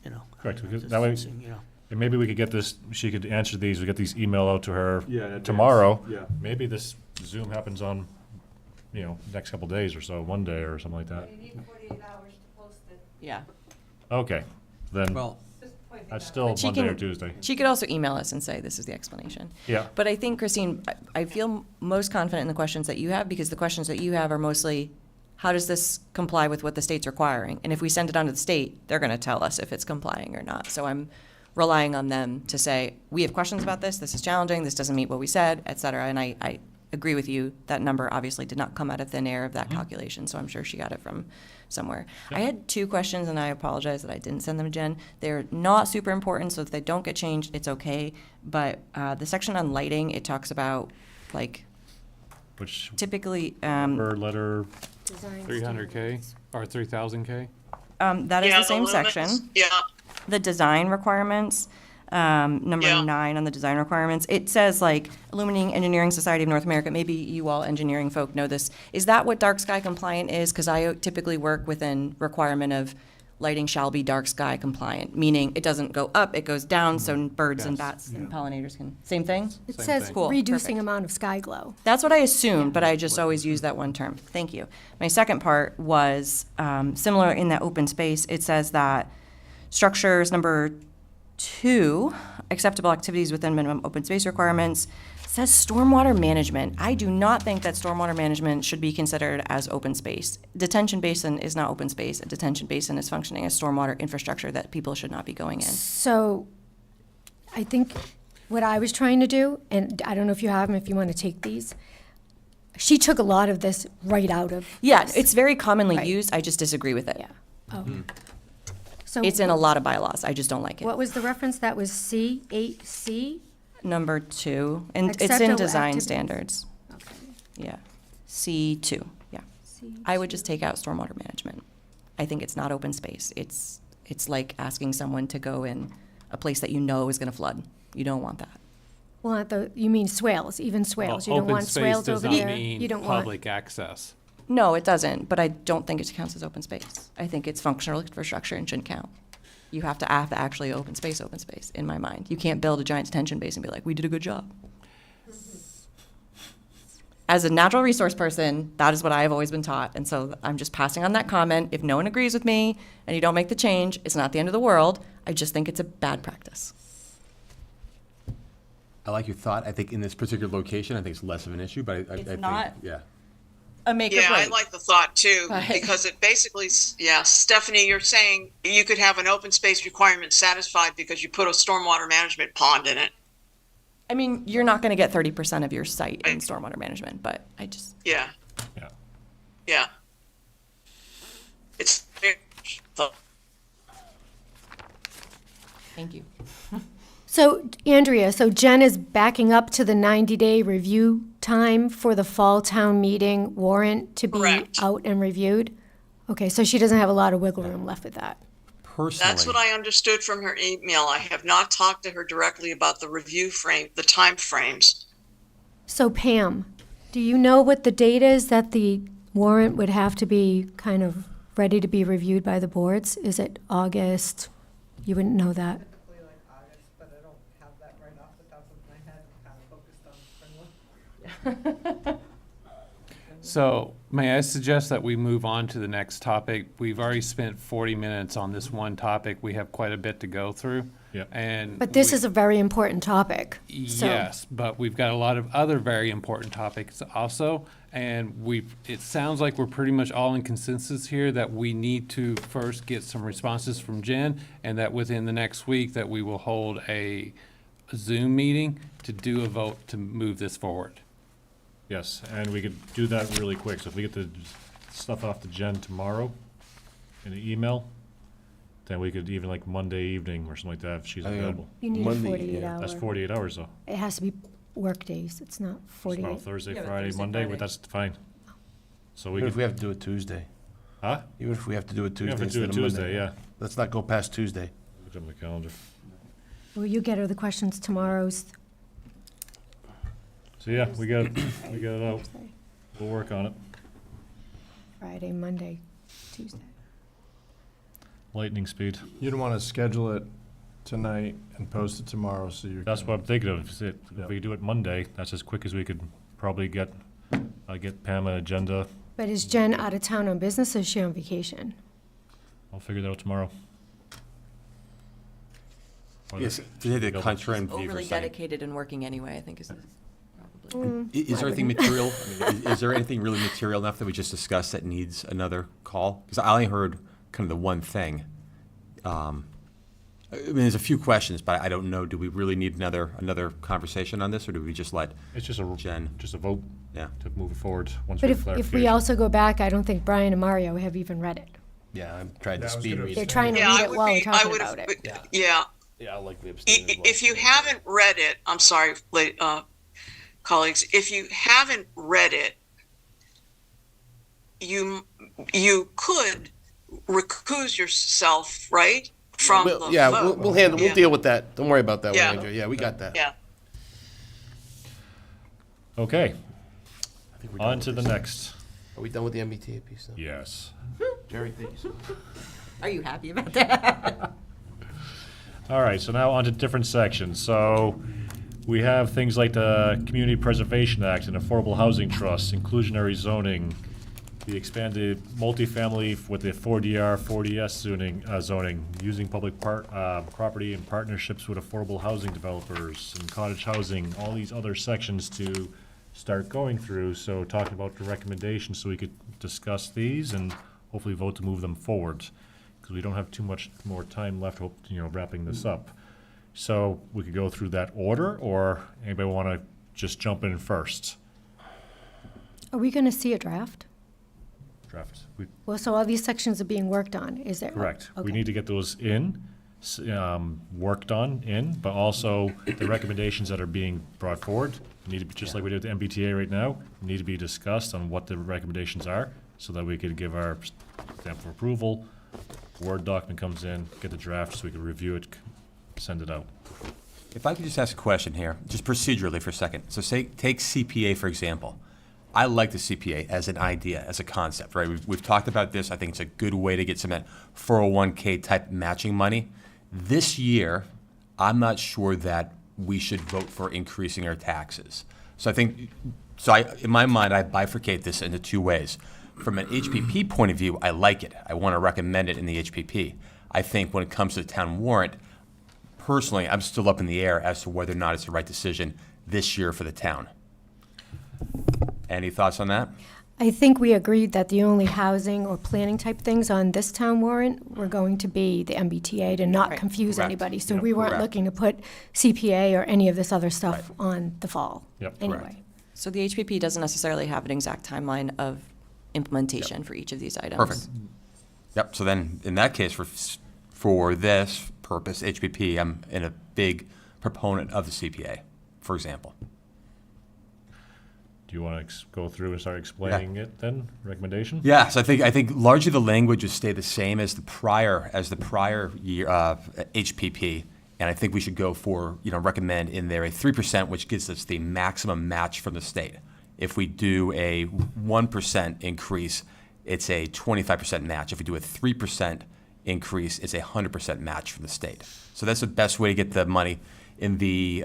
Correct, because just that way- saying, And maybe we could get this, she could answer these, we get these email out to her Yeah, in advance. tomorrow. Yeah. Maybe this Zoom happens on, next couple days or so, one day or something like that. Yeah. Okay, then, Well, that's still But she Monday or can- Tuesday. She could also email us and say, this is the explanation. Yeah. But I think, Christine, I feel most confident in the questions that you have, because the questions that you have are mostly, how does this comply with what the state's requiring? And if we send it on to the state, they're going to tell us if it's complying or not. So I'm relying on them to say, we have questions about this is challenging, this doesn't meet what we said, et cetera. And I agree with you, that number obviously did not come out of thin air of that calculation, so I'm sure she got it from somewhere. I had 2 questions, and I apologize that I didn't send them to Jen. They're not super important, so if they don't get changed, it's okay. But the section on lighting, it talks about, like, Which, typically, per letter, 300K or 3,000K? that is Yeah, the same lumens. section. Yeah, The design requirements, number Yeah. 9 on the design requirements, it says like Illuminating Engineering Society of North America, maybe you all engineering folk know this. Is that what dark sky compliant is? Because I typically work within requirement of lighting shall be dark sky compliant, meaning it doesn't go up, it goes down, so birds and Yes. bats and pollinators can, same thing? It Same says thing. Cool, reducing perfect. amount of sky glow. That's what I assumed, but I just always use that one term. Thank you. My second part was similar in that open space. It says that structures, number 2, acceptable activities within minimum open space requirements, says stormwater management. I do not think that stormwater management should be considered as open space. Detention basin is not open space. A detention basin is functioning as stormwater infrastructure that people should not be going in. So I think what I was trying to do, and I don't know if you have them, if you want to take these, she took a lot of this right out of. Yeah, this. it's very commonly Right. used. I just disagree with it. Yeah. Oh. So It's in a lot of bylaws. I just don't like it. what was the reference? That was C8C? Number 2, and it's in Acceptable design activities. standards. Okay. Yeah. C2, yeah. I would just take out stormwater management. I think it's not open space. It's like asking someone to go in a place that you know is gonna flood. You don't want that. Well, you mean swales, even swales. You don't Open want space swales does over not there. mean You don't want. public access. No, it doesn't, but I don't think it counts as open space. I think it's functional infrastructure and shouldn't count. You have to actually open space, in my mind. You can't build a giant detention basin and be like, we did a good job. As a natural resource person, that is what I have always been taught, and so I'm just passing on that comment. If no one agrees with me and you don't make the change, it's not the end of the world. I just think it's a bad practice. I like your thought. I think in this particular location, I think it's less of an issue, but I It's think, not. yeah. A make or yeah, I break. like the thought too, Right. because it basically, yeah, Stephanie, you're saying you could have an open space requirement satisfied because you put a stormwater management pond in it. I mean, you're not gonna get 30% of your site in stormwater management, but I just, Yeah, yeah. yeah. It's thank you. So, Andrea, so Jen is backing up to the 90-day review time for the fall town meeting warrant to be Correct. out and reviewed? Okay, so she doesn't have a lot of wiggle room left with that. Personally, That's what I understood from her email. I have not talked to her directly about the review frame, the time frames. So Pam, do you know what the date is that the warrant would have to be kind of ready to be reviewed by the boards? Is it August? You wouldn't know that. So may I suggest that we move on to the next topic? We've already spent 40 minutes on this one topic. We have quite a bit to go through. Yep. And But this we- is a very important topic. So- Yes, but we've got a lot of other very important topics also, and it sounds like we're pretty much all in consensus here that we need to first get some responses from Jen, and that within the next week that we will hold a Zoom meeting to do a vote to move this forward. Yes, and we could do that really quick. So if we get the stuff off to Jen tomorrow in the email, then we could even like Monday evening or something like that if she's available. You need a Monday, 48 yeah. hour. That's 48 hours though. It has to be work days. It's not Well, 48. Thursday, Yeah, but Friday, Thursday, Monday, Friday. but that's fine. So we Even if could, we have to do it Tuesday. huh? Even if we have to do it We Tuesday have to do instead it of Monday. Tuesday, yeah. Let's not go past Tuesday. Look at the calendar. Will you get her the questions tomorrow's? So yeah, we got it out. We'll work on it. Friday, Monday, Tuesday. Lightning speed. You'd want to schedule it tonight and post it tomorrow so you That's can- what I'm thinking of. Is it- Yep. If we do it Monday, that's as quick as we could probably get Pam an agenda. But is Jen out of town on business or is she on vacation? I'll figure that out tomorrow. Or yes, the- to the contrary view for Overly saying, dedicated and working anyway, I think is probably. Is there anything material, is there anything really material enough that we just discussed that needs another call? Because I only heard kind of the one thing. I mean, there's a few questions, but I don't know, do we really need another conversation on this, or do we just let It's just Jen? a vote Yeah. to move it forward once But we if have we clarification. also go back, I don't think Brian and Mario have even read it. Yeah, I'm trying to Yeah, I was speed gonna read They're it. trying to Yeah, read I it would while we're be, I talking would about have, it. yeah. Yeah, I'll likely abstain as well. If you haven't read it, I'm sorry, colleagues, if you haven't read it, you could recuse yourself, right? From the Yeah, vote. we'll handle, we'll Yeah. deal with that. Don't worry about that one, Yeah. Andrea. Yeah, we got that. Yeah. Okay, I think we're done on with to the this. next. Are we done with the MBTA piece now? Yes. Jerry, thank you so much. Are you happy about that? All right, so now on to different sections. So we have things like the Community Preservation Act and Affordable Housing Trust, inclusionary zoning, the expanded multifamily with the 4DR, 4DS zoning, using public property in partnerships with affordable housing developers and cottage housing, all these other sections to start going through. So talking about the recommendations so we could discuss these and hopefully vote to move them forward. Because we don't have too much more time left, wrapping this up. So we could go through that order, or anybody want to just jump in first? Are we going to see a draft? Draft. Well, so all these sections are being worked on, is there? Correct. We Okay. need to get those worked on but also the recommendations that are being brought forward need to be, just like we did with the MBTA right now, need to be discussed on what the recommendations are, so that we could give our stamp of approval. Word document comes in, get the draft, so we can review it, send it out. If I could just ask a question here, just procedurally for a second. So take CPA, for example. I like the CPA as an idea, as a concept, right? We've talked about this. I think it's a good way to get some of that 401k type matching money. This year, I'm not sure that we should vote for increasing our taxes. So in my mind, I bifurcate this into two ways. From an HPP point of view, I like it. I want to recommend it in the HPP. I think when it comes to the town warrant, personally, I'm still up in the air as to whether or not it's the right decision this year for the town. Any thoughts on that? I think we agreed that the only housing or planning type things on this town warrant were going to be the MBTA to not Right. confuse Correct. anybody. So Yep, we weren't correct. looking to put CPA or any of this other stuff on the fall. Yep. Anyway. Correct. So the HPP doesn't necessarily have an exact timeline of implementation for each of these items. Perfect. Yep, so then, in that case, for this purpose, HPP, I'm in a big proponent of the CPA, for example. Do you want to go through and start explaining it then? Recommendation? Yes, I think largely the language would stay the same as the prior year HPP, and I think we should go for, recommend in there a 3%, which gives us the maximum match from the state. If we do a 1% increase, it's a 25% match. If we do a 3% increase, it's a 100% match from the state. So that's the best way to get the money. In the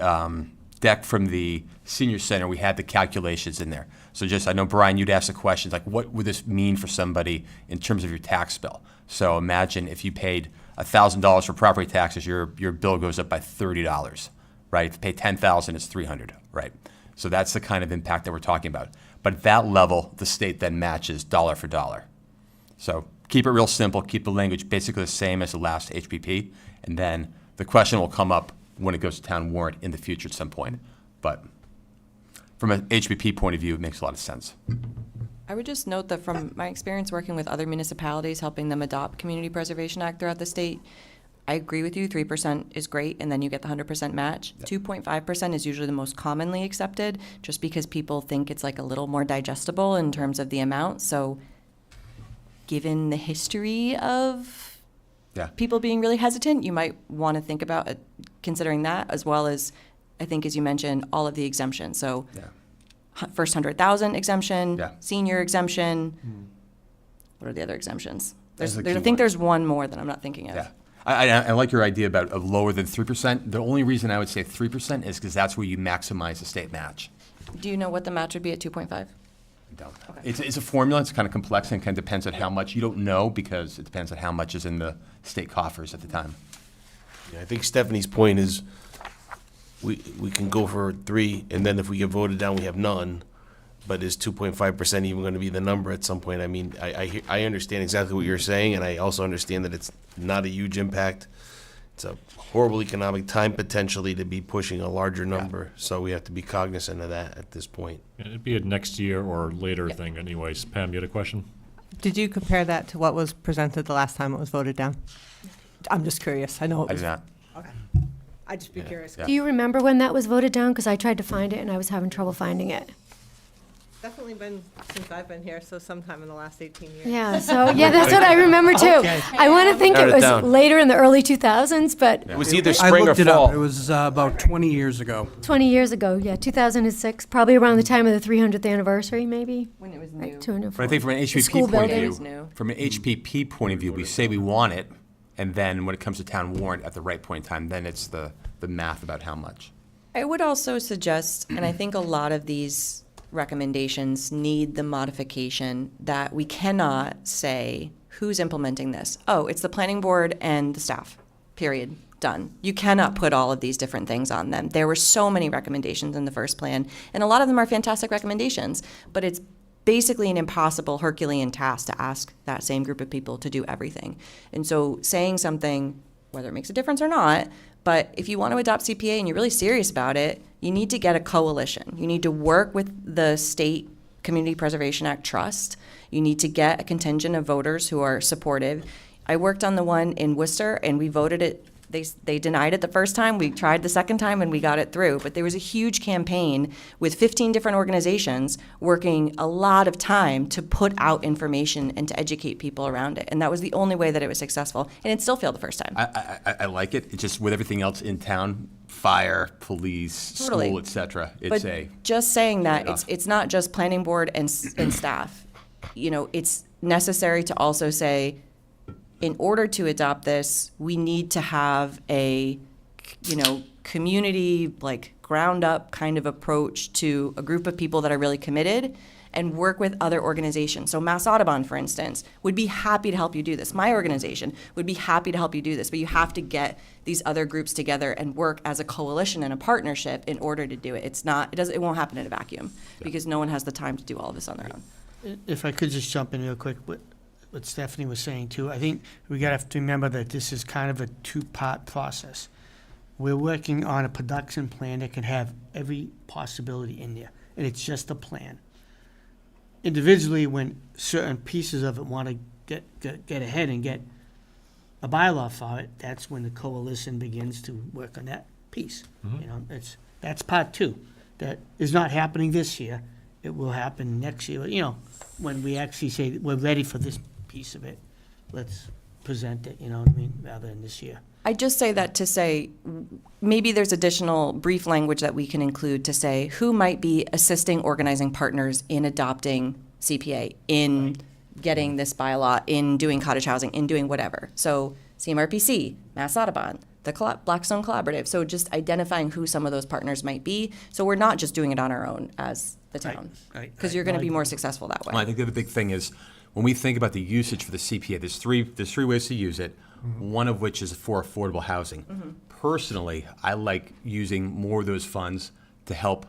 deck from the senior center, we had the calculations in there. So I know, Brian, you'd ask the questions like, what would this mean for somebody in terms of your tax bill? So imagine if you paid $1,000 for property taxes, your bill goes up by $30, right? If you pay $10,000, it's $300, right? So that's the kind of impact that we're talking about. But at that level, the state then matches dollar for dollar. So keep it real simple, keep the language basically the same as the last HPP, and then the question will come up when it goes to town warrant in the future at some point. But from an HPP point of view, it makes a lot of sense. I would just note that from my experience working with other municipalities, helping them adopt Community Preservation Act throughout the state, I agree with you, 3% is great, and then you get the 100% match. 2.5% is usually the most commonly accepted, just because people think it's like a little more digestible in terms of the amount. So given the history of people being really hesitant, you might want to think about considering that, as well as, I think, as you mentioned, all of the exemptions. So first 100,000 exemption, senior exemption. What are the other exemptions? I think there's one more that I'm not thinking of. Yeah. I like your idea about of lower than 3%. The only reason I would say 3% is because that's where you maximize the state match. Do you know what the match would be at 2.5? I don't. It's a formula. It's kind of complex and kind of depends on how much. You don't know because it depends on how much is in the state coffers at the time. Yeah, I think Stephanie's point is we can go for 3, and then if we get voted down, we have none. But is 2.5% even going to be the number at some point? I mean, I understand exactly what you're saying, and I also understand that it's not a huge impact. It's a horrible economic time potentially to be pushing a larger number, so we have to be cognizant of that at this point. It'd be a next year or later thing anyways. Pam, you had a question? Did you compare that to what was presented the last time it was voted down? I'm just curious. I know it I was. do not. Okay. I'd just be curious. Do you remember when that was voted down? Because I tried to find it and I was having trouble finding it. Definitely been since I've been here, so sometime in the last 18 years. Yeah, so, yeah, that's what I remember too. Okay. I want to think Narrowed it it was down. later in the early 2000s, but It was either I spring or looked it up. fall. It was about 20 years ago. 20 years ago, yeah, 2006, probably around the time of the 300th anniversary, maybe. When it was Right, new. 204. But I think from an school HPP point of building. It was new. view, from an HPP point of view, we say we want it, and then when it comes to town warrant at the right point in time, then it's the math about how much. I would also suggest, and I think a lot of these recommendations need the modification that we cannot say who's implementing this. Oh, it's the planning board and the staff, period, done. You cannot put all of these different things on them. There were so many recommendations in the first plan, and a lot of them are fantastic recommendations, but it's basically an impossible Herculean task to ask that same group of people to do everything. And so saying something, whether it makes a difference or not, but if you want to adopt CPA and you're really serious about it, you need to get a coalition. You need to work with the State Community Preservation Act Trust. You need to get a contingent of voters who are supportive. I worked on the one in Worcester, and we voted it. They denied it the first time. We tried the second time, and we got it through. But there was a huge campaign with 15 different organizations working a lot of time to put out information and to educate people around it. And that was the only way that it was successful. And it still failed the first time. I like it. It's just with everything else in town, fire, police, Totally. school, et cetera, But just saying that, it's not just planning board and staff. You know, it's necessary to also say, in order to adopt this, we need to have a, community, like, ground up kind of approach to a group of people that are really committed and work with other organizations. So Mass Audubon, for instance, would be happy to help you do this. My organization would be happy to help you do this, but you have to get these other groups together and work as a coalition and a partnership in order to do it. It won't happen in a vacuum because no one has the time to do all of this on their own. If I could just jump in real quick, what Stephanie was saying too, I think we gotta have to remember that this is kind of a two-part process. We're working on a production plan that can have every possibility in there, and it's just a plan. Individually, when certain pieces of it wanna get ahead and get a bylaw for it, that's when the coalition begins to work on that piece. You know, that's part two. That is not happening this year. It will happen next year, you know, when we actually say that we're ready for this piece of it. Let's present it, you know what I mean, rather than this year. I just say that to say, maybe there's additional brief language that we can include to say who might be assisting organizing partners in adopting CPA, in getting this bylaw, in doing cottage housing, in doing whatever. So CMRPC, Mass Audubon, the Blackstone Collaborative. So just identifying who some of those partners might be. So we're not just doing it on our own as the town. Right, Because you're going to be more successful that way. Well, I think the other big thing is, when we think about the usage for the CPA, there's three ways to use it, one of which is for affordable housing. Personally, I like using more of those funds to help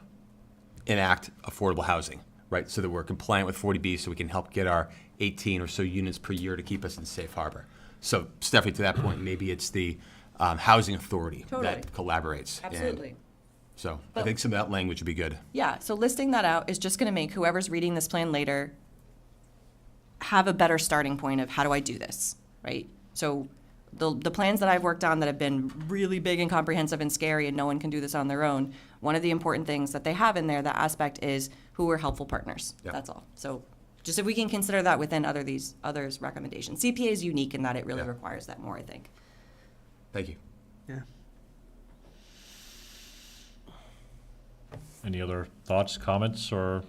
enact affordable housing, right? So that we're compliant with 40B, so we can help get our 18 or so units per year to keep us in safe harbor. So Stephanie, to that point, maybe it's the housing authority that collaborates. And Absolutely. so I think some of that language would be good. Yeah, so listing that out is just going to make whoever's reading this plan later have a better starting point of how do I do this, right? So the plans that I've worked on that have been really big and comprehensive and scary and no one can do this on their own, one of the important things that they have in there, that aspect is who are helpful partners. Yep. That's all. So just if we can consider that within others' recommendations. CPA is unique in that it really Yeah. requires that more, I think. Thank you. Yeah. Any other thoughts, comments, or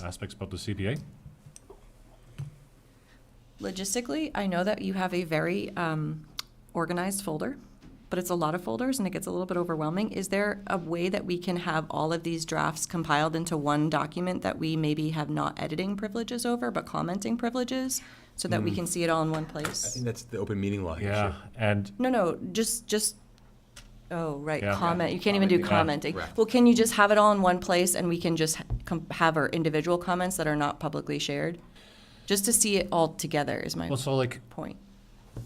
aspects about the CPA? Logistically, I know that you have a very organized folder, but it's a lot of folders and it gets a little bit overwhelming. Is there a way that we can have all of these drafts compiled into one document that we maybe have not editing privileges over, but commenting privileges, so that we can see it all in one I place? think that's the open meeting law Yeah, issue. and No, just, oh, right, Yeah. comment. You can't even do Commenting. commenting. Correct. Well, can you just have it all in one place and we can just have our individual comments that are not publicly shared? Just to see it all together is my well, so like, point.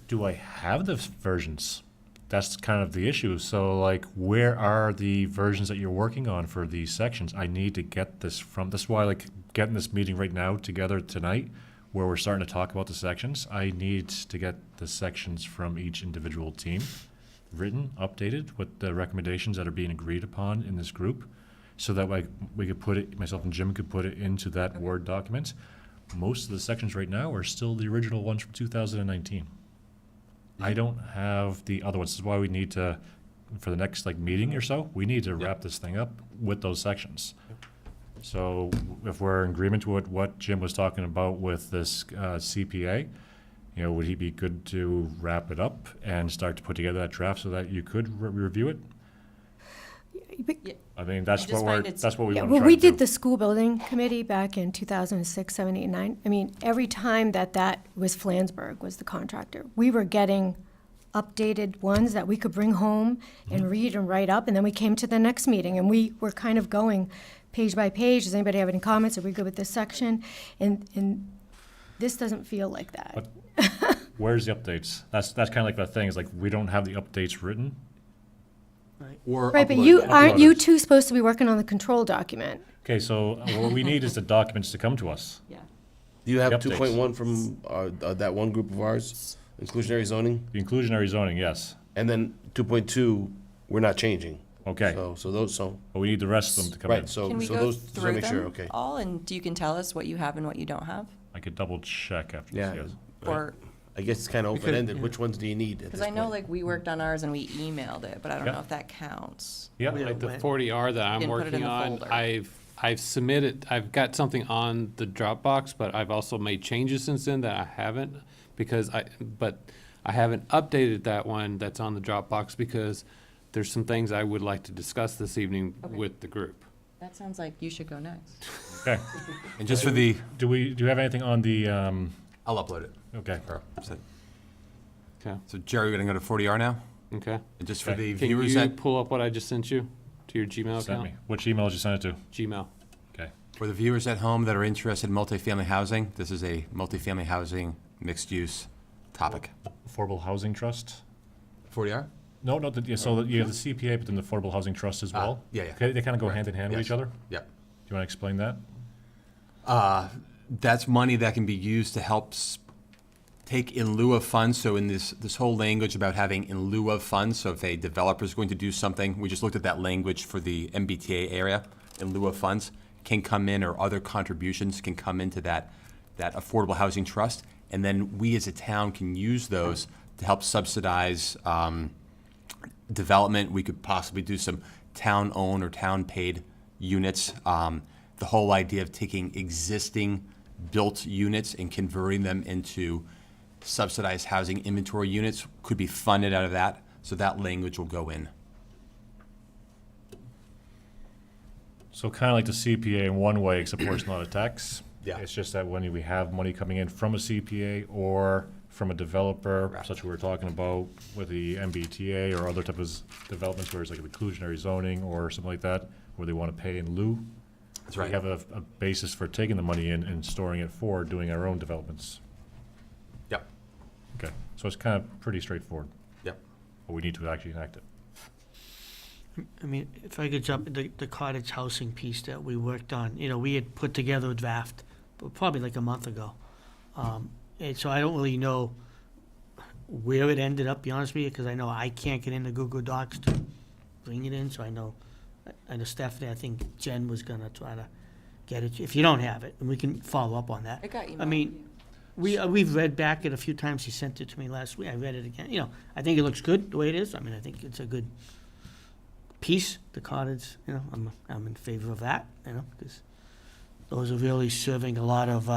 do I have the versions? That's kind of the issue. So like, where are the versions that you're working on for these sections? I need to get this from, that's why like getting this meeting right now together tonight, where we're starting to talk about the sections, I need to get the sections from each individual team written, updated with the recommendations that are being agreed upon in this group, so that way we could put it, myself and Jim could put it into that Word document. Most of the sections right now are still the original ones from 2019. I don't have the other ones. This is why we need to, for the next like meeting or so, we need to wrap this thing up with those sections. So if we're in agreement with what Jim was talking about with this CPA, you know, would he be good to wrap it up and start to put together that draft so that you could review it? I mean, that's I just what find it's- that's what we Yeah, want to well, try we to do. did the school building committee back in 2006, 7, 8, 9. I mean, every time that was Flansburgh was the contractor. We were getting updated ones that we could bring home and read and write up, and then we came to the next meeting, and we were kind of going page by page. Does anybody have any comments? Are we good with this section? And this doesn't feel like that. Where's the updates? That's kind of like the thing, is like, we don't have the updates written. Or Right, but upload- aren't you uploaded. two supposed to be working on the control document? Okay, so what we need is the documents to come to us. Yeah. Do you have Updates. 2.1 from that one group of ours, inclusionary zoning? The inclusionary zoning, yes. And then 2.2, we're not changing. Okay, So those, but we need the rest of them to come in. right, so Can we so go those, just through make sure, them okay. all, and you can tell us what you have and what you don't have? I could double check after Yeah. this, yes. Or, I guess it's kind of could- open-ended. yeah. Which ones do you need at because this I know point? like we worked on ours and we emailed it, but I don't Yeah. know if that counts. Yeah, Like the 40R that I'm Didn't put it in working the on, folder. I've submitted, I've got something on the Dropbox, but I've also made changes since then that I haven't, but I haven't updated that one that's on the Dropbox because there's some things I would like to discuss this evening Okay. with the group. That sounds like you should go next. okay. And just for the, Do you have anything on the, I'll upload it. okay. Okay, So Jerry, we're gonna go to 40R now? okay. And just for Okay. the Can viewers you that, pull up what I just sent you to your Gmail Send account? me. Which email did you send it to? Gmail. Okay. for the viewers at home that are interested in multifamily housing, this is a multifamily housing mixed-use topic. Affordable Housing Trust? 40R? No, yeah, so you have the CPA, but then the Affordable Housing Trust as well? yeah, yeah. Okay, they kind of go hand in hand with Yes. each other? Do Yep. you want to explain that? That's money that can be used to help take in lieu of funds, so in this whole language about having in lieu of funds, so if a developer is going to do something, we just looked at that language for the MBTA area, in lieu of funds, can come in, or other contributions can come into that affordable housing trust, and then we as a town can use those to help subsidize development. We could possibly do some town-owned or town-paid units. The whole idea of taking existing built units and converting them into subsidized housing inventory units could be funded out of that, so that language will go in. So kind of like the CPA in one way, except for it's not a tax. Yeah. It's just that when we have money coming in from a CPA or from a developer, such as we were talking about with the MBTA or other type of developments where it's like inclusionary zoning or something like that, where they want to pay in lieu. That's We right. have a basis for taking the money in and storing it for doing our own developments. Yep. Okay, so it's kind of pretty straightforward, Yep. but we need to actually enact it. I mean, if I could jump, the cottage housing piece that we worked on, we had put together a draft, but probably like a month ago. And so I don't really know where it ended up, be honest with you, because I know I can't get into Google Docs to bring it in, so I know Stephanie, I think Jen was gonna try to get it, if you don't have it, and we can follow up on that. It got I emailed. mean, we've read back it a few times. He sent it to me last week. I read it again. I think it looks good the way it is. I mean, I think it's a good piece, the cottage, I'm in favor of that, because those are really serving a lot of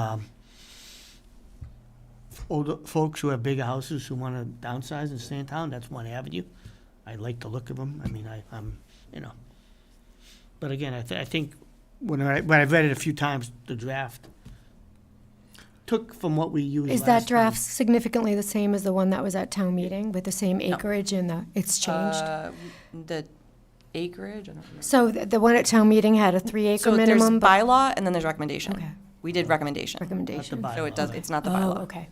older folks who have bigger houses who want to downsize and stay in town. That's one avenue. I like the look of them. I mean, I'm. But again, I think when I've read it a few times, the draft took from what we used Is last that time. draft significantly the same as the one that was at town meeting with the same acreage and it's changed? The acreage, I don't remember. So the one at town meeting had a 3 acre So there's minimum? but- bylaw and then there's recommendation. Okay. We did recommendation. Recommendation. Not the So it does, bylaw. it's not the Oh, bylaw. okay.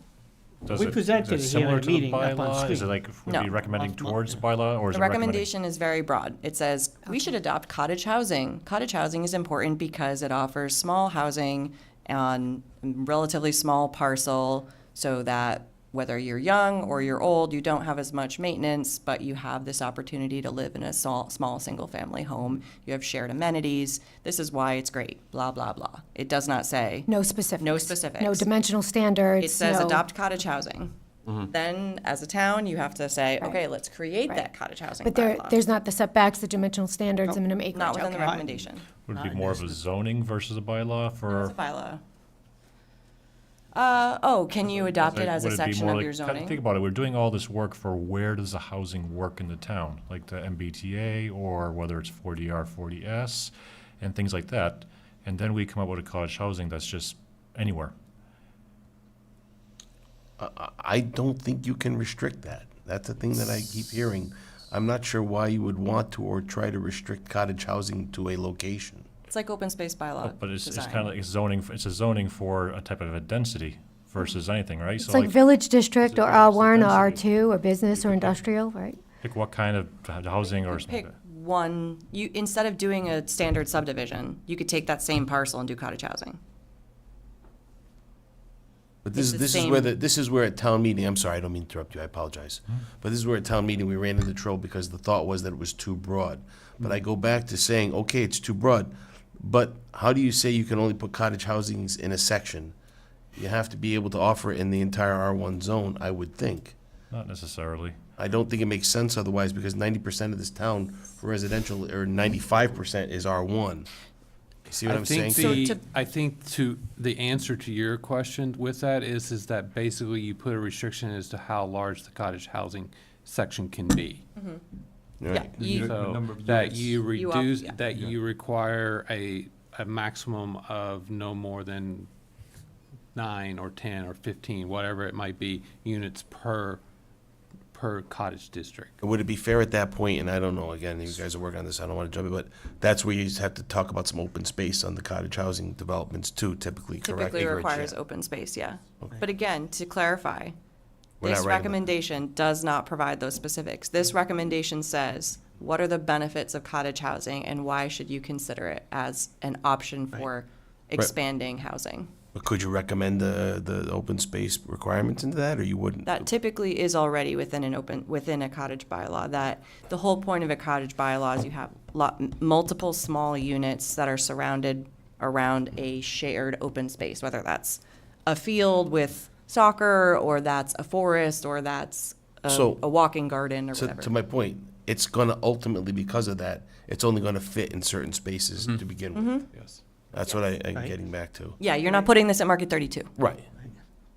Does We it- presented is it here similar at a to the meeting up on bylaw? Is it screen. like, would No. be recommending Off- towards bylaw, or is The it recommending? recommendation is very broad. It says, we should adopt cottage housing. Cottage housing is important because it offers small housing on a relatively small parcel so that whether you're young or you're old, you don't have as much maintenance, but you have this opportunity to live in a small single-family home. You have shared amenities. This is why it's great, blah, blah, blah. It does not say, No specifics? No specifics. No dimensional standards? it says no- adopt cottage housing. Then, as a town, you have to say, okay, let's create Right. that cottage housing But bylaw. there's not the setbacks, the dimensional standards, the minimum acreage? Not within the okay. recommendation. Would it be Not more of a zoning versus a bylaw It's for? a bylaw. Can you adopt it as a Would be section more of like- your Think zoning? about it, we're doing all this work for where does the housing work in the town? Like the MBTA, or whether it's 40R, 40S, and things like that. And then we come up with a cottage housing that's just anywhere. I don't think you can restrict that. That's the thing that I keep hearing. I'm not sure why you would want to or try to restrict cottage housing to a location. It's like open space bylaw But it's design. kind of like it's zoning, it's a zoning for a type of a density versus anything, right? It's So like village district or it's a R1 or density. R2 or business or industrial, right? pick what kind of housing or something. Pick one, instead of doing a standard subdivision, you could take that same parcel and do cottage housing. But It's the this is where same- this is where at town meeting, I'm sorry, I don't mean to interrupt you, I apologize. But this is where at town meeting, we ran into trouble because the thought was that it was too broad. But I go back to saying, okay, it's too broad, but how do you say you can only put cottage housings in a section? You have to be able to offer it in the entire R1 zone, I would think. Not necessarily. I don't think it makes sense otherwise, because 90% of this town for residential, or 95% is R1. You see what I'm saying? I think the answer to your question with that is that basically you put a restriction as to how large the cottage housing section can be. Right. Yeah, So number of that units. you reduce, yeah. that you require a maximum of no more than 9 or 10 or 15, whatever it might be, units per cottage district. Would it be fair at that point, and I don't know, again, you guys are working on this, I don't want to jump in, but that's where you just have to talk about some open space on the cottage housing developments too, typically, correct? typically Acreage, requires yeah. open space, yeah. But again, to clarify, We're not this writing them. recommendation does not provide those specifics. This recommendation says, what are the benefits of cottage housing and why should you consider it as an option for expanding housing? But could you recommend the open space requirements into that, or you wouldn't? That typically is already within within a cottage bylaw. That the whole point of a cottage bylaw is you have multiple small units that are surrounded around a shared open space, whether that's a field with soccer, or that's a forest, or that's a walking garden, or whatever. To my point, it's gonna ultimately, because of that, it's only gonna fit in certain spaces to begin with. Yes. That's what I'm getting back to. Yeah, you're not putting this at Market 32. Right.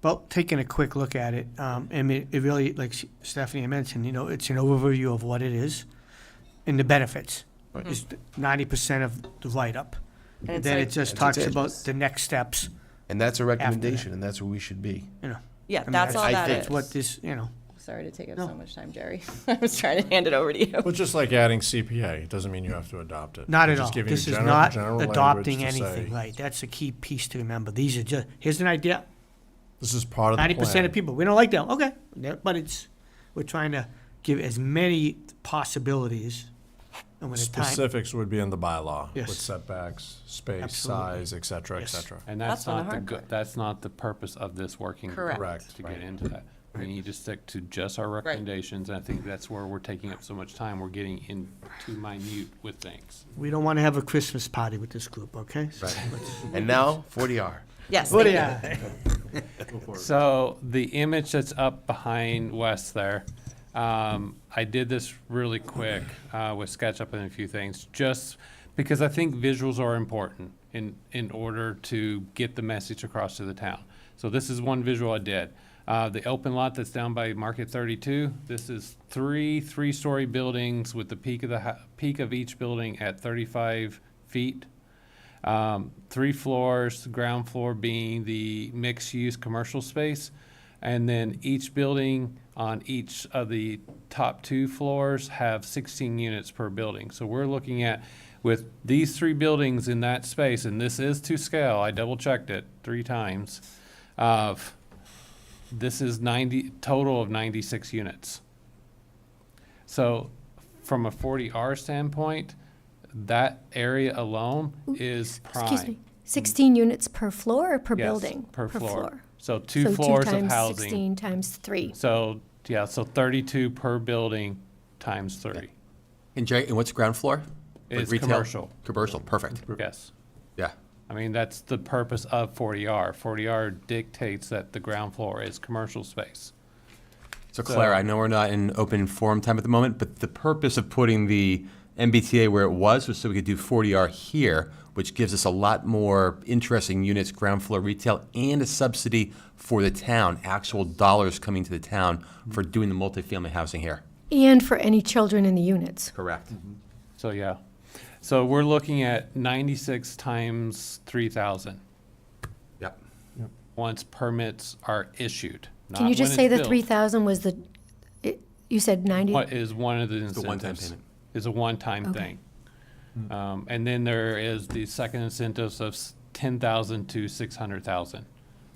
Well, taking a quick look at it, and it really, like Stephanie mentioned, it's an overview of what it is and the benefits. Right. It's 90% of the write-up. And And it's then like- it just It's talks intangible. about the next steps, And that's a recommendation, and that's where we should be. Yeah, I mean, that's all that That's is. what this, Sorry to take up No. so much time, Jerry. I was trying to hand it over to you. Well, just like adding CPA, it doesn't mean you have to adopt it. Not We're at all. just giving you This is general- not general language adopting to anything, say, right? That's a key piece to remember. These are just, here's an idea, This is part of the plan. 90% of people, we don't like that, okay. Yeah, but we're trying to give as many possibilities and with the time. Specifics would be in the bylaw, Yes. with setbacks, space, Absolutely. size, et cetera, et Yes. cetera. And That's that's been the not hard part. that's not the purpose of this working group. Correct. To get into that. We need to stick to just our recommendations, and I think that's where we're taking up so much time. We're getting into minute with things. We don't want to have a Christmas party with this group, okay? So And now, 40R. Yes. What do thank you? So the image that's up behind Wes there, I did this really quick with SketchUp and a few things, just because I think visuals are important in order to get the message across to the town. So this is one visual I did. The open lot that's down by Market 32, this is three-story buildings with the peak of each building at 35 feet. 3 floors, the ground floor being the mixed-use commercial space. And then each building on each of the top 2 floors have 16 units per building. So we're looking at, with these 3 buildings in that space, and this is to scale, I double-checked it 3 times, this is total of 96 units. So from a 40R standpoint, that area alone is prime. Excuse me, 16 units per floor or per Yes, building? per floor. So So 2 floors of times housing. 16 times 3. So, yeah, so 32 per building times 3. And Jerry, and what's ground floor? Like It's retail? commercial. Commercial, perfect. Yes. Yeah. I mean, that's the purpose of 40R. 40R dictates that the ground floor is commercial space. So Claire, I know we're not in open forum time at the moment, but the purpose of putting the MBTA where it was so we could do 40R here, which gives us a lot more interesting units, ground floor retail, and a subsidy for the town, actual dollars coming to the town for doing the multifamily housing here. And for any children in the units. Correct. So, yeah. So we're looking at 96 times 3,000 Yep. once permits are issued. Can not you just when say it's the built. 3,000 was you said 90? What is one of the It's a one-time incentives. payment. Is a one-time Okay. thing. And then there is the second incentives of 10,000 to 600,000.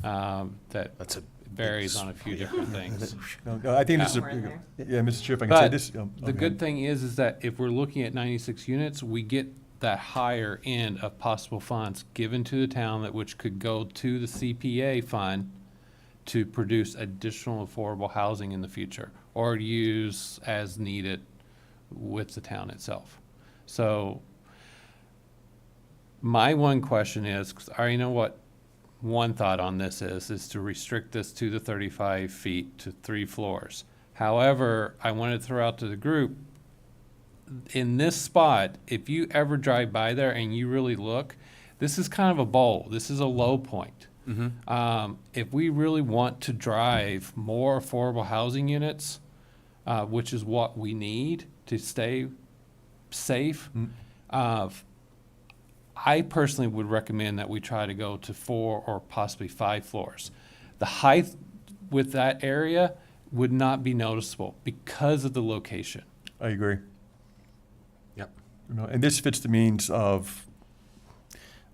That That's a varies on a few different things. No, I think this is, Somewhere in there. yeah, Mr. Chair, if I can say But this. the okay. good thing is that if we're looking at 96 units, we get that higher end of possible funds given to the town that which could go to the CPA fund to produce additional affordable housing in the future or use as needed with the town itself. So my one question is, 'cause I already know what one thought on this is to restrict this to the 35 feet to 3 floors. However, I want to throw out to the group, in this spot, if you ever drive by there and you really look, this is kind of a bowl. This is a low point. If we really want to drive more affordable housing units, which is what we need to stay safe, I personally would recommend that we try to go to 4 or possibly 5 floors. The height with that area would not be noticeable because of the location. I agree. Yep. And this fits the means of,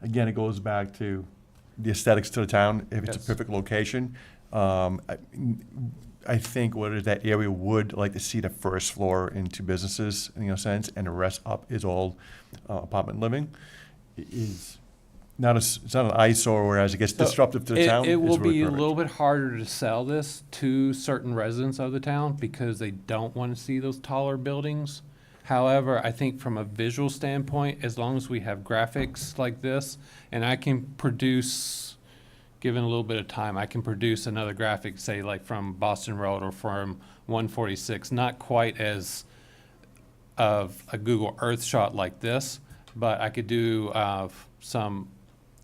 again, it goes back to the aesthetics to the town, if it's a Yes. perfect location. I think what is that area would like to see the first floor into businesses, sense, and the rest up is all apartment living, is it's not an eyesore, whereas it gets disruptive to the town. It will it's really be a perfect. little bit harder to sell this to certain residents of the town because they don't want to see those taller buildings. However, I think from a visual standpoint, as long as we have graphics like this, and I can produce, given a little bit of time, I can produce another graphic, say like from Boston Road or from 146, not quite as of a Google Earth shot like this, but I could do some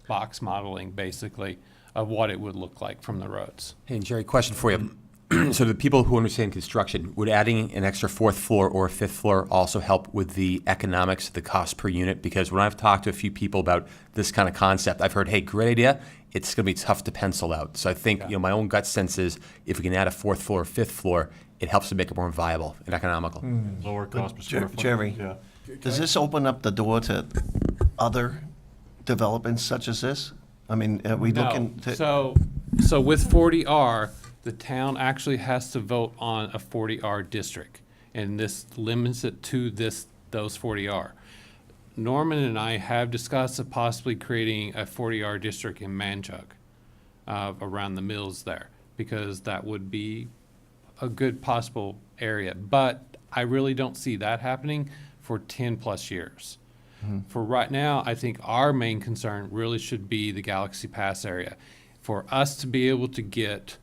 box modeling basically of what it would look like from the roads. Hey, and Jerry, question for you. So the people who understand construction, would adding an extra fourth floor or a fifth floor also help with the economics, the cost per unit? Because when I've talked to a few people about this kind of concept, I've heard, hey, great idea, it's going to be tough to pencil out. So I think, my own gut sense is if we can add a fourth floor or fifth floor, it helps to make it more viable and economical. Lower cost per square foot. Jerry, Yeah. does this open up the door to other developments such as this? I mean, are we looking to? So with 40R, the town actually has to vote on a 40R district, and this limits it to those 40R. Norman and I have discussed of possibly creating a 40R district in Manchug, around the mills there, because that would be a good possible area. But I really don't see that happening for 10+ years. For right now, I think our main concern really should be the Galaxy Pass area. For us to be able to get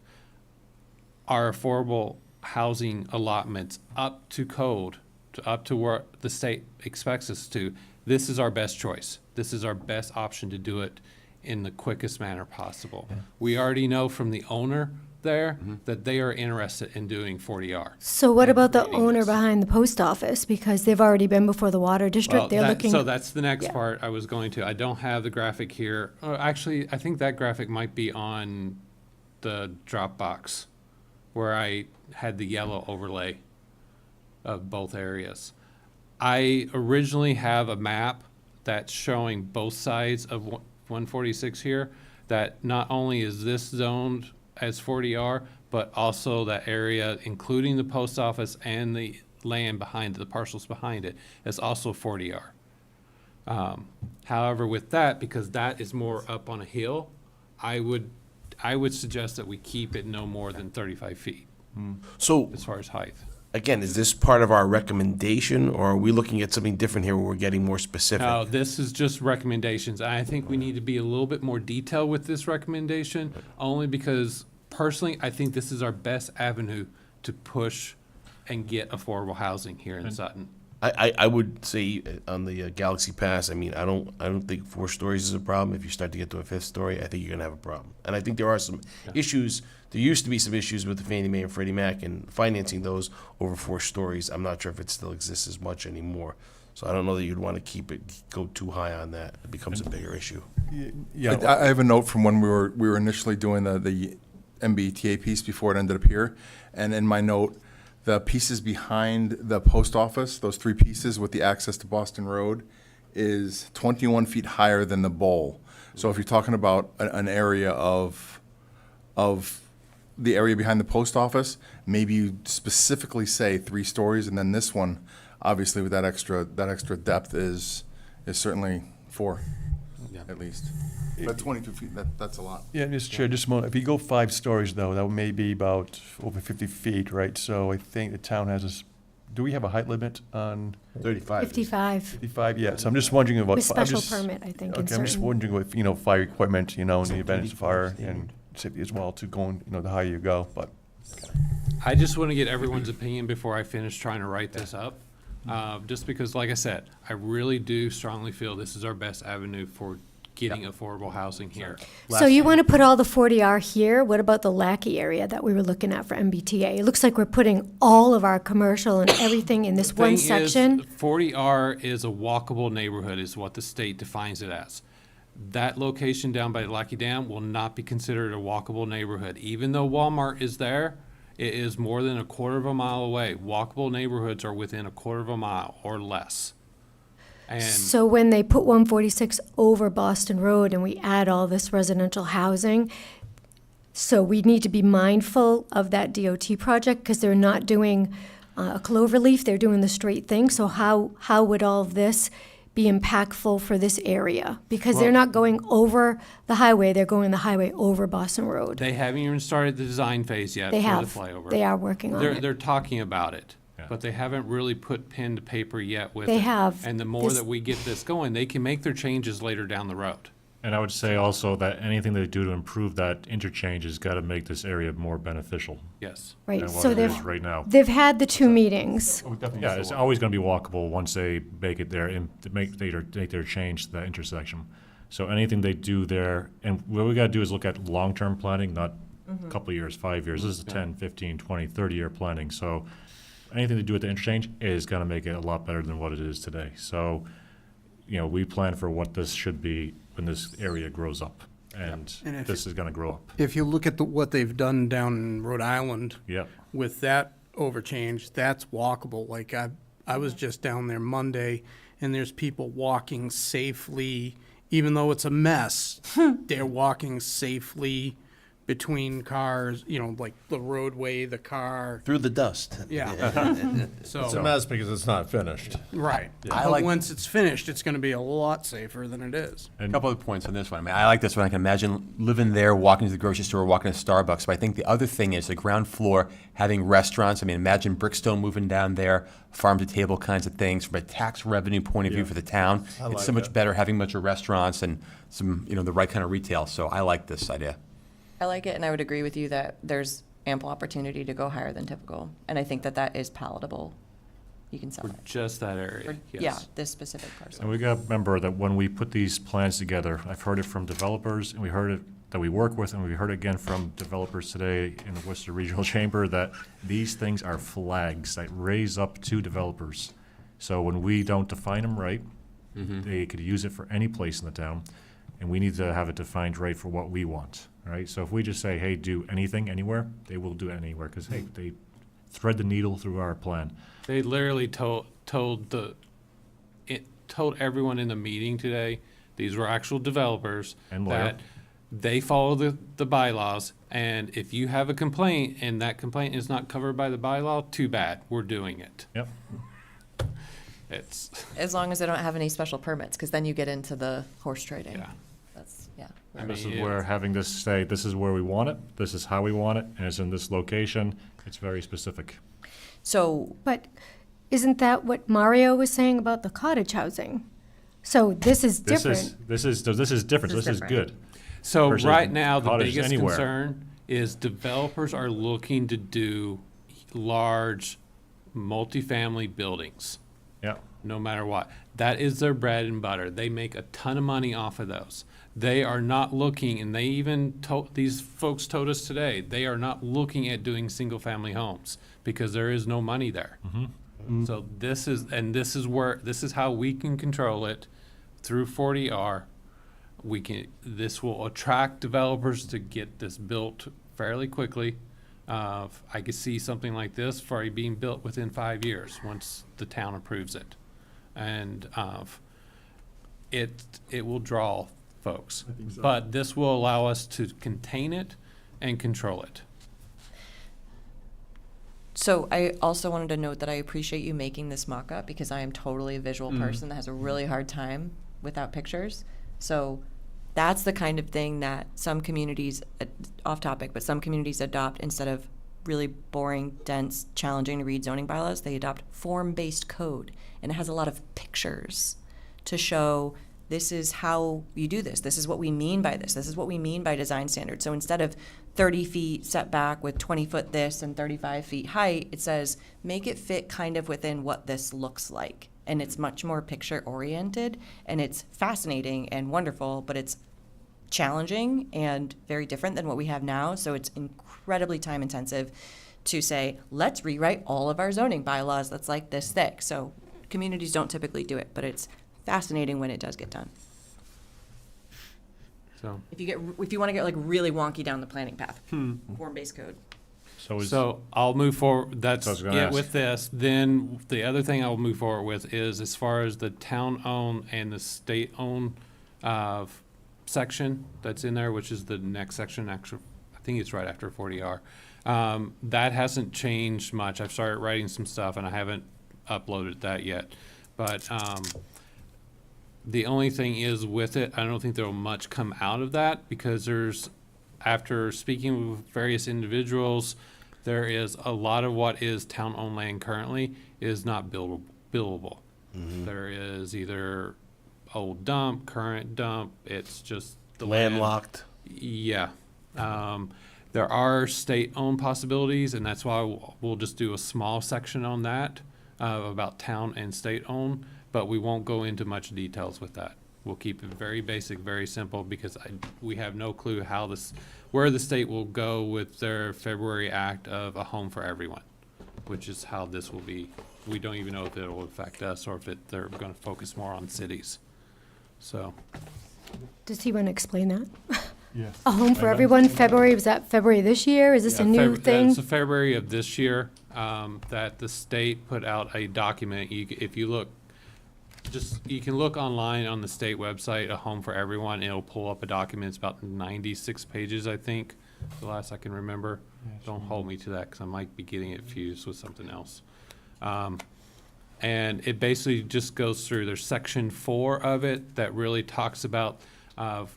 our affordable housing allotments up to code, up to where the state expects us to, this is our best choice. This is our best option to do it in the quickest manner possible. We already know from the owner there that they are interested in doing 40R. So what about the Creating owner this. behind the post office? Because they've already been before the water district. Well, They're looking. so that's the next Yeah. part I was going to. I don't have the graphic here. Actually, I think that graphic might be on the Dropbox where I had the yellow overlay of both areas. I originally have a map that's showing both sides of 146 here, that not only is this zoned as 40R, but also that area, including the post office and the land behind it, the parcels behind it, is also 40R. However, with that, because that is more up on a hill, I would suggest that we keep it no more than 35 feet So as far as height. again, is this part of our recommendation, or are we looking at something different here where we're getting more specific? No, this is just recommendations. I think we need to be a little bit more detailed with this recommendation, only because personally, I think this is our best avenue to push and get affordable housing here in Sutton. I would say on the Galaxy Pass, I mean, I don't think 4 stories is a problem. If you start to get to a 5th story, I think you're gonna have a problem. And I think there are some issues. There used to be some issues with the Fannie Mae and Freddie Mac and financing those over 4 stories. I'm not sure if it still exists as much anymore. So I don't know that you'd want to go too high on that. It becomes a bigger issue. Yeah, I have a note from when we were initially doing the MBTA piece before it ended up here. And in my note, the pieces behind the post office, those 3 pieces with the access to Boston Road, is 21 feet higher than the bowl. So if you're talking about an area of the area behind the post office, maybe you specifically say 3 stories, and then this one, obviously with that extra depth is certainly 4, at least. But 22 feet, that's a lot. Yeah, Mr. Chair, just a moment. If you go 5 stories, though, that may be about over 50 feet, right? So I think the town has this, do we have a height limit on 35. 55 55? Yeah, so I'm just wondering about. with I'm special just- permit, I think. in Okay, I'm just certain- wondering with, fire equipment, in the event of fire and safety as well, to going, the higher you go, but. I just want to get everyone's opinion before I finish trying to write this up. Just because, like I said, I really do strongly feel this is our best avenue for getting affordable housing here. So you want to put all the 40R here? What about the Lackey area that we were looking at for MBTA? It looks like we're putting all of our commercial and everything in this one Thing is, section. 40R is a walkable neighborhood, is what the state defines it as. That location down by Lackey Dam will not be considered a walkable neighborhood. Even though Walmart is there, it is more than a quarter of a mile away. Walkable neighborhoods are within a quarter of a mile or less. And So when they put 146 over Boston Road and we add all this residential housing, so we need to be mindful of that DOT project because they're not doing a cloverleaf, they're doing the straight thing. So how would all of this be impactful for this area, because they're not going over the highway, they're going the highway over Boston Road. They haven't even started the design phase yet They for have. the flyover. They are working on it. They're talking about it, Yeah. but they haven't really put pen to paper yet with it. They have. And the more This- that we get this going, they can make their changes later down the road. And I would say also that anything they do to improve that interchange has got to make this area more beneficial Yes. Right, than so what it they've, is right now. they've had the 2 meetings. Yeah, it's always going to be walkable once they make it there and to make their change to that intersection. So anything they do there, and what we got to do is look at long-term planning, not a couple of years, 5 years. This is 10, 15, 20, 30-year planning. So anything to do with the interchange is going to make it a lot better than what it is today. So, we plan for what this should be when this area grows up. And And if this is going to grow up. If you look at what they've done down in Rhode Island Yep. with that overchange, that's walkable. Like I was just down there Monday, and there's people walking safely, even though it's a mess. They're walking safely between cars, like the roadway, the car. Through the dust. Yeah. It's a So, mess because it's not finished. right. I But like- once it's finished, it's gonna be a lot safer than it is. A couple of points on this one. I mean, I like this one. I can imagine living there, walking to the grocery store, walking to Starbucks. But I think the other thing is the ground floor having restaurants. I mean, imagine Brickstone moving down there, farm to table kinds of things. From a tax revenue point of view for the town, I it's like so much it. better having a bunch of restaurants and some, the right kind of retail. So I like this idea. I like it, and I would agree with you that there's ample opportunity to go higher than typical, and I think that that is palatable. You can sell For it. just that area, For- yes. Yeah, this specific parcel. And we got to remember that when we put these plans together, I've heard it from developers, and we heard it that we work with, and we heard it again from developers today in the Worcester Regional Chamber, that these things are flags that raise up to developers. So when we don't define them right, they could use it for any place in the town, and we need to have it defined right for what we want, right? So if we just say, hey, do anything, anywhere, they will do it anywhere, because, hey, they thread the needle through our plan. They literally told everyone in the meeting today, these were actual developers, And loyal. that they follow the bylaws, and if you have a complaint and that complaint is not covered by the bylaw, too bad, we're doing it. Yep. It's, As long as they don't have any special permits, because then you get into the horse trading. yeah. That's, yeah. I This mean, is where having this say, this is where we want it, this is how we want it, and it's in this location, it's very specific. So, But isn't that what Mario was saying about the cottage housing? So this is This different. is different, so this is good. So versus right now, the cottage biggest anywhere. concern is developers are looking to do large multifamily buildings, Yeah, no matter what. That is their bread and butter. They make a ton of money off of those. They are not looking, and they even told, these folks told us today, they are not looking at doing single-family homes because there is no money there. So this is how we can control it through 40R. This will attract developers to get this built fairly quickly. I could see something like this already being built within 5 years, once the town approves it. And, it will draw folks. But this will allow us to contain it and control it. so I also wanted to note that I appreciate you making this mock-up, because I am totally a visual Mm-hmm. person that has a really hard time without pictures. So that's the kind of thing that some communities, off topic, but some communities adopt instead of really boring, dense, challenging to read zoning bylaws. They adopt form-based code, and it has a lot of pictures to show this is how you do this. This is what we mean by this. This is what we mean by design standards. So instead of 30 feet setback with 20 foot this and 35 feet height, it says make it fit kind of within what this looks like. And it's much more picture oriented, and it's fascinating and wonderful, but it's challenging and very different than what we have now. So it's incredibly time intensive to say, let's rewrite all of our zoning bylaws that's like this thick. So communities don't typically do it, but it's fascinating when it does get done. So, If you want to get like really wonky down the planning path, form-based code. so I'll move forward, that's I was gonna it ask. with this. Then the other thing I'll move forward with is as far as the town-owned and the state-owned, section that's in there, which is the next section, actually, I think it's right after 40R. That hasn't changed much. I've started writing some stuff and I haven't uploaded that yet. But, The only thing is with it, I don't think there'll much come out of that because after speaking with various individuals, there is a lot of what is town-owned land currently is not billable. There is either old dump, current dump, it's just the land. Landlocked. Yeah. There are state-owned possibilities, and that's why we'll just do a small section on that, about town and state-owned, but we won't go into much details with that. We'll keep it very basic, very simple, because we have no clue where the state will go with their February act of a home for everyone, which is how this will be. We don't even know if it will affect us or if they're gonna focus more on cities. So, Does he want to explain that? Yeah. A home for everyone, February, was that February this year? Is this a new thing? It's the February of this year, that the state put out a document. If you look, you can look online on the state website, A Home for Everyone, and it'll pull up a document. It's about 96 pages, I think, the last I can remember. Don't hold me to that, because I might be getting it fused with something else. And it basically just goes through, there's section 4 of it that really talks about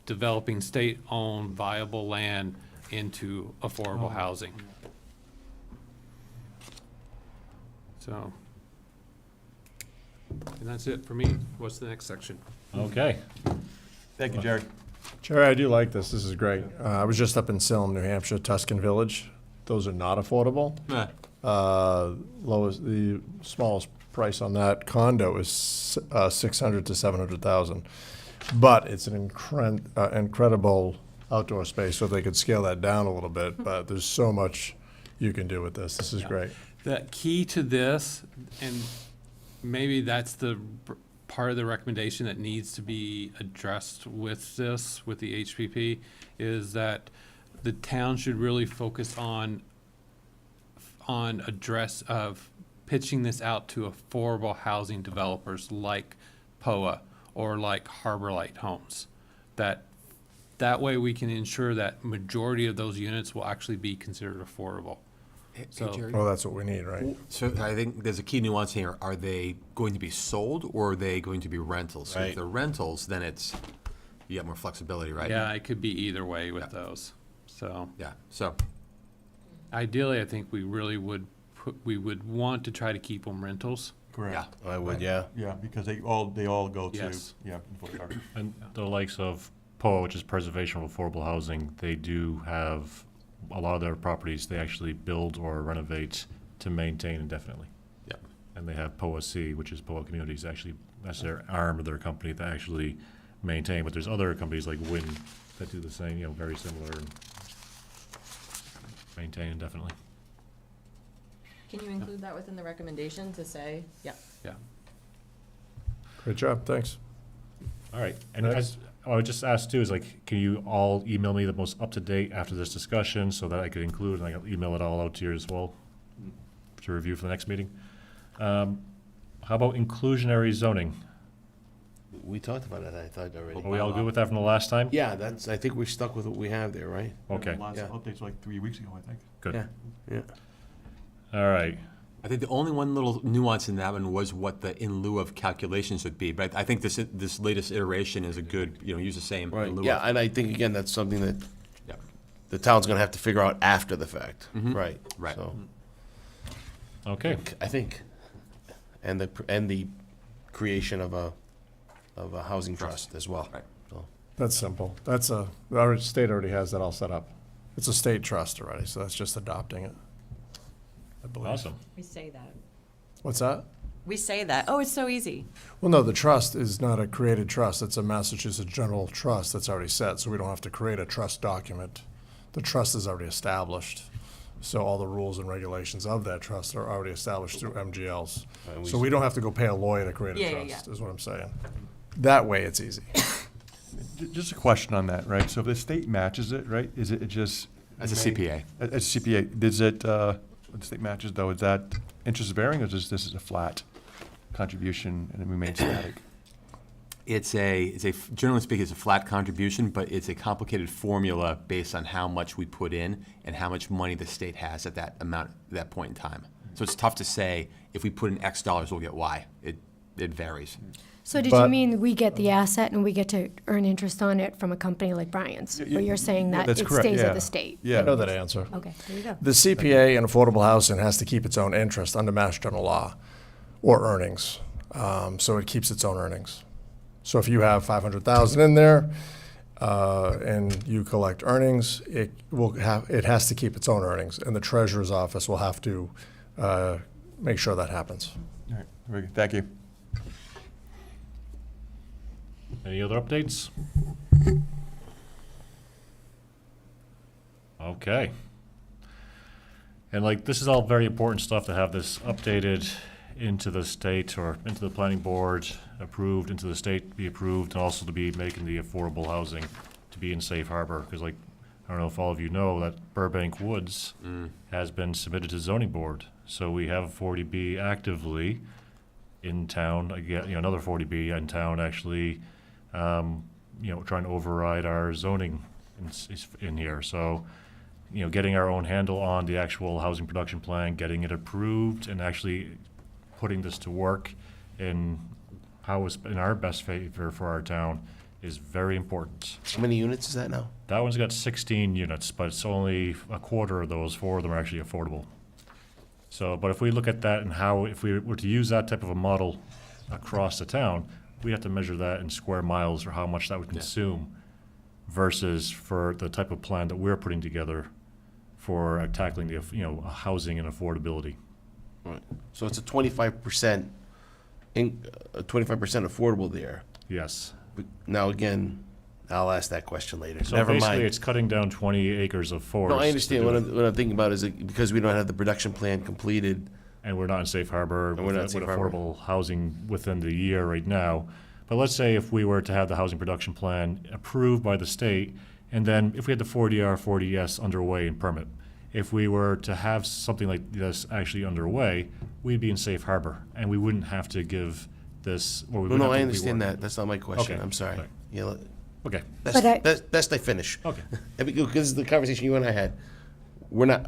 developing state-owned viable land into affordable housing. So, and that's it for me. What's the next section? Okay. Thank you, Jerry. Jerry, I do like this. This is great. I was just up in Salem, New Hampshire, Tuscan Village. Those are not affordable. The smallest price on that condo is 600 to 700,000. But it's an incredible outdoor space, so they could scale that down a little bit. But there's so much you can do with this. This is great. The key to this, and maybe that's the part of the recommendation that needs to be addressed with this, with the HPP, is that the town should really focus on address of pitching this out to affordable housing developers like POA or like Harbor Light Homes. That way we can ensure that majority of those units will actually be considered affordable. So, Oh, that's what we need, right? So I think there's a key nuance here. Are they going to be sold or are they going to be rentals? So Right. if they're rentals, then you got more flexibility, right? yeah, it could be either way with those. So Yeah, so, ideally, I think we really would want to try to keep them rentals. Correct. yeah. I would, yeah. Yeah, because they all go to, Yes. And the likes of POA, which is Preservation of Affordable Housing, they do have a lot of their properties, they actually build or renovate to maintain indefinitely. Yeah. And they have POA C, which is POA Communities, actually, that's their arm of their company that actually maintain, but there's other companies like Win that do the same, very similar, and maintain indefinitely. Can you include that within the recommendation to say, yeah? Yeah. Great job, thanks. All right, and Next. I would just ask too, is like, can you all email me the most up-to-date after this discussion so that I could include, and I can email it all out to you as well to review for the next meeting? How about inclusionary zoning? We talked about it, I thought already. Are we all good with that from the last time? Yeah, I think we're stuck with what we have there, right? Okay, Last Yeah. update's like 3 weeks ago, I think. good. Yeah, yeah. All right, I think the only one little nuance in that one was what the in lieu of calculations would be. But I think this latest iteration is a good, use the same. Right, in lieu yeah, of. and I think, again, that's something that Yeah. the town's gonna have to figure out after the fact, right? Right. So, okay. I think, and the creation of a housing trust as well. Right. So, That's simple. Our state already has that all set up. It's a state trust already, so that's just adopting it, I believe. Awesome. We say that. What's that? We say that. Oh, it's so easy. Well, no, the trust is not a created trust. It's a Massachusetts general trust that's already set, so we don't have to create a trust document. The trust is already established, so all the rules and regulations of that trust are already established through MGLs. Right, So we don't have to go pay a lawyer to create Yeah, a yeah, trust, is what I'm saying. That way, it's easy. Just a question on that, right? So if the state matches it, right, is it just? As a CPA. As a CPA, does it, when the state matches though, is that interest bearing or is this a flat contribution and it remains static? Generally speaking, it's a flat contribution, but it's a complicated formula based on how much we put in and how much money the state has at that point in time. So it's tough to say, if we put in X dollars, we'll get Y. it varies. So did you But- mean we get the asset and we get to earn interest on it from a company like Bryant's? Or you're saying that That's it correct, stays yeah. at the state? I know that answer. Okay, there you go. The CPA and affordable housing has to keep its own interest under Mass General Law or earnings. So it keeps its own earnings. So if you have 500,000 in there and you collect earnings, it has to keep its own earnings, and the treasurer's office will have to make sure that happens. All right, very good. Thank you. Any other updates? Okay. And like, this is all very important stuff to have this updated into the state or into the planning board, approved, into the state, be approved, and also to be making the affordable housing to be in safe harbor. Because like, I don't know if all of you know that Burbank Woods has been submitted to zoning board. So we have 40B actively in town, again, another 40B in town actually, trying to override our zoning in here. So, getting our own handle on the actual housing production plan, getting it approved, and actually putting this to work in how it's in our best favor for our town is very important. How many units is that now? That one's got 16 units, but it's only a quarter of those, 4 of them are actually affordable. So, but if we look at that and how, if we were to use that type of a model across the town, we have to measure that in square miles or how much that would consume versus for the type of plan that we're putting together for tackling the, housing and affordability. Right. So it's a 25%, 25% affordable there. Yes. But now again, I'll ask that question later. So Never basically, mind. it's cutting down 20 acres of forest. No, I to understand. do What it. I'm thinking about is that because we don't have the production plan completed. And we're not in safe harbor And we're with not in with safe harbor. affordable housing within the year right now. But let's say if we were to have the housing production plan approved by the state, and then if we had the 40R, 40S underway and permit, if we were to have something like this actually underway, we'd be in safe harbor, and we wouldn't have to give this, or we No, wouldn't no, have I to understand rework. that. That's not my question. Okay. I'm sorry. Right. Yeah, Okay. best I finish. Okay. Because the conversation you and I had,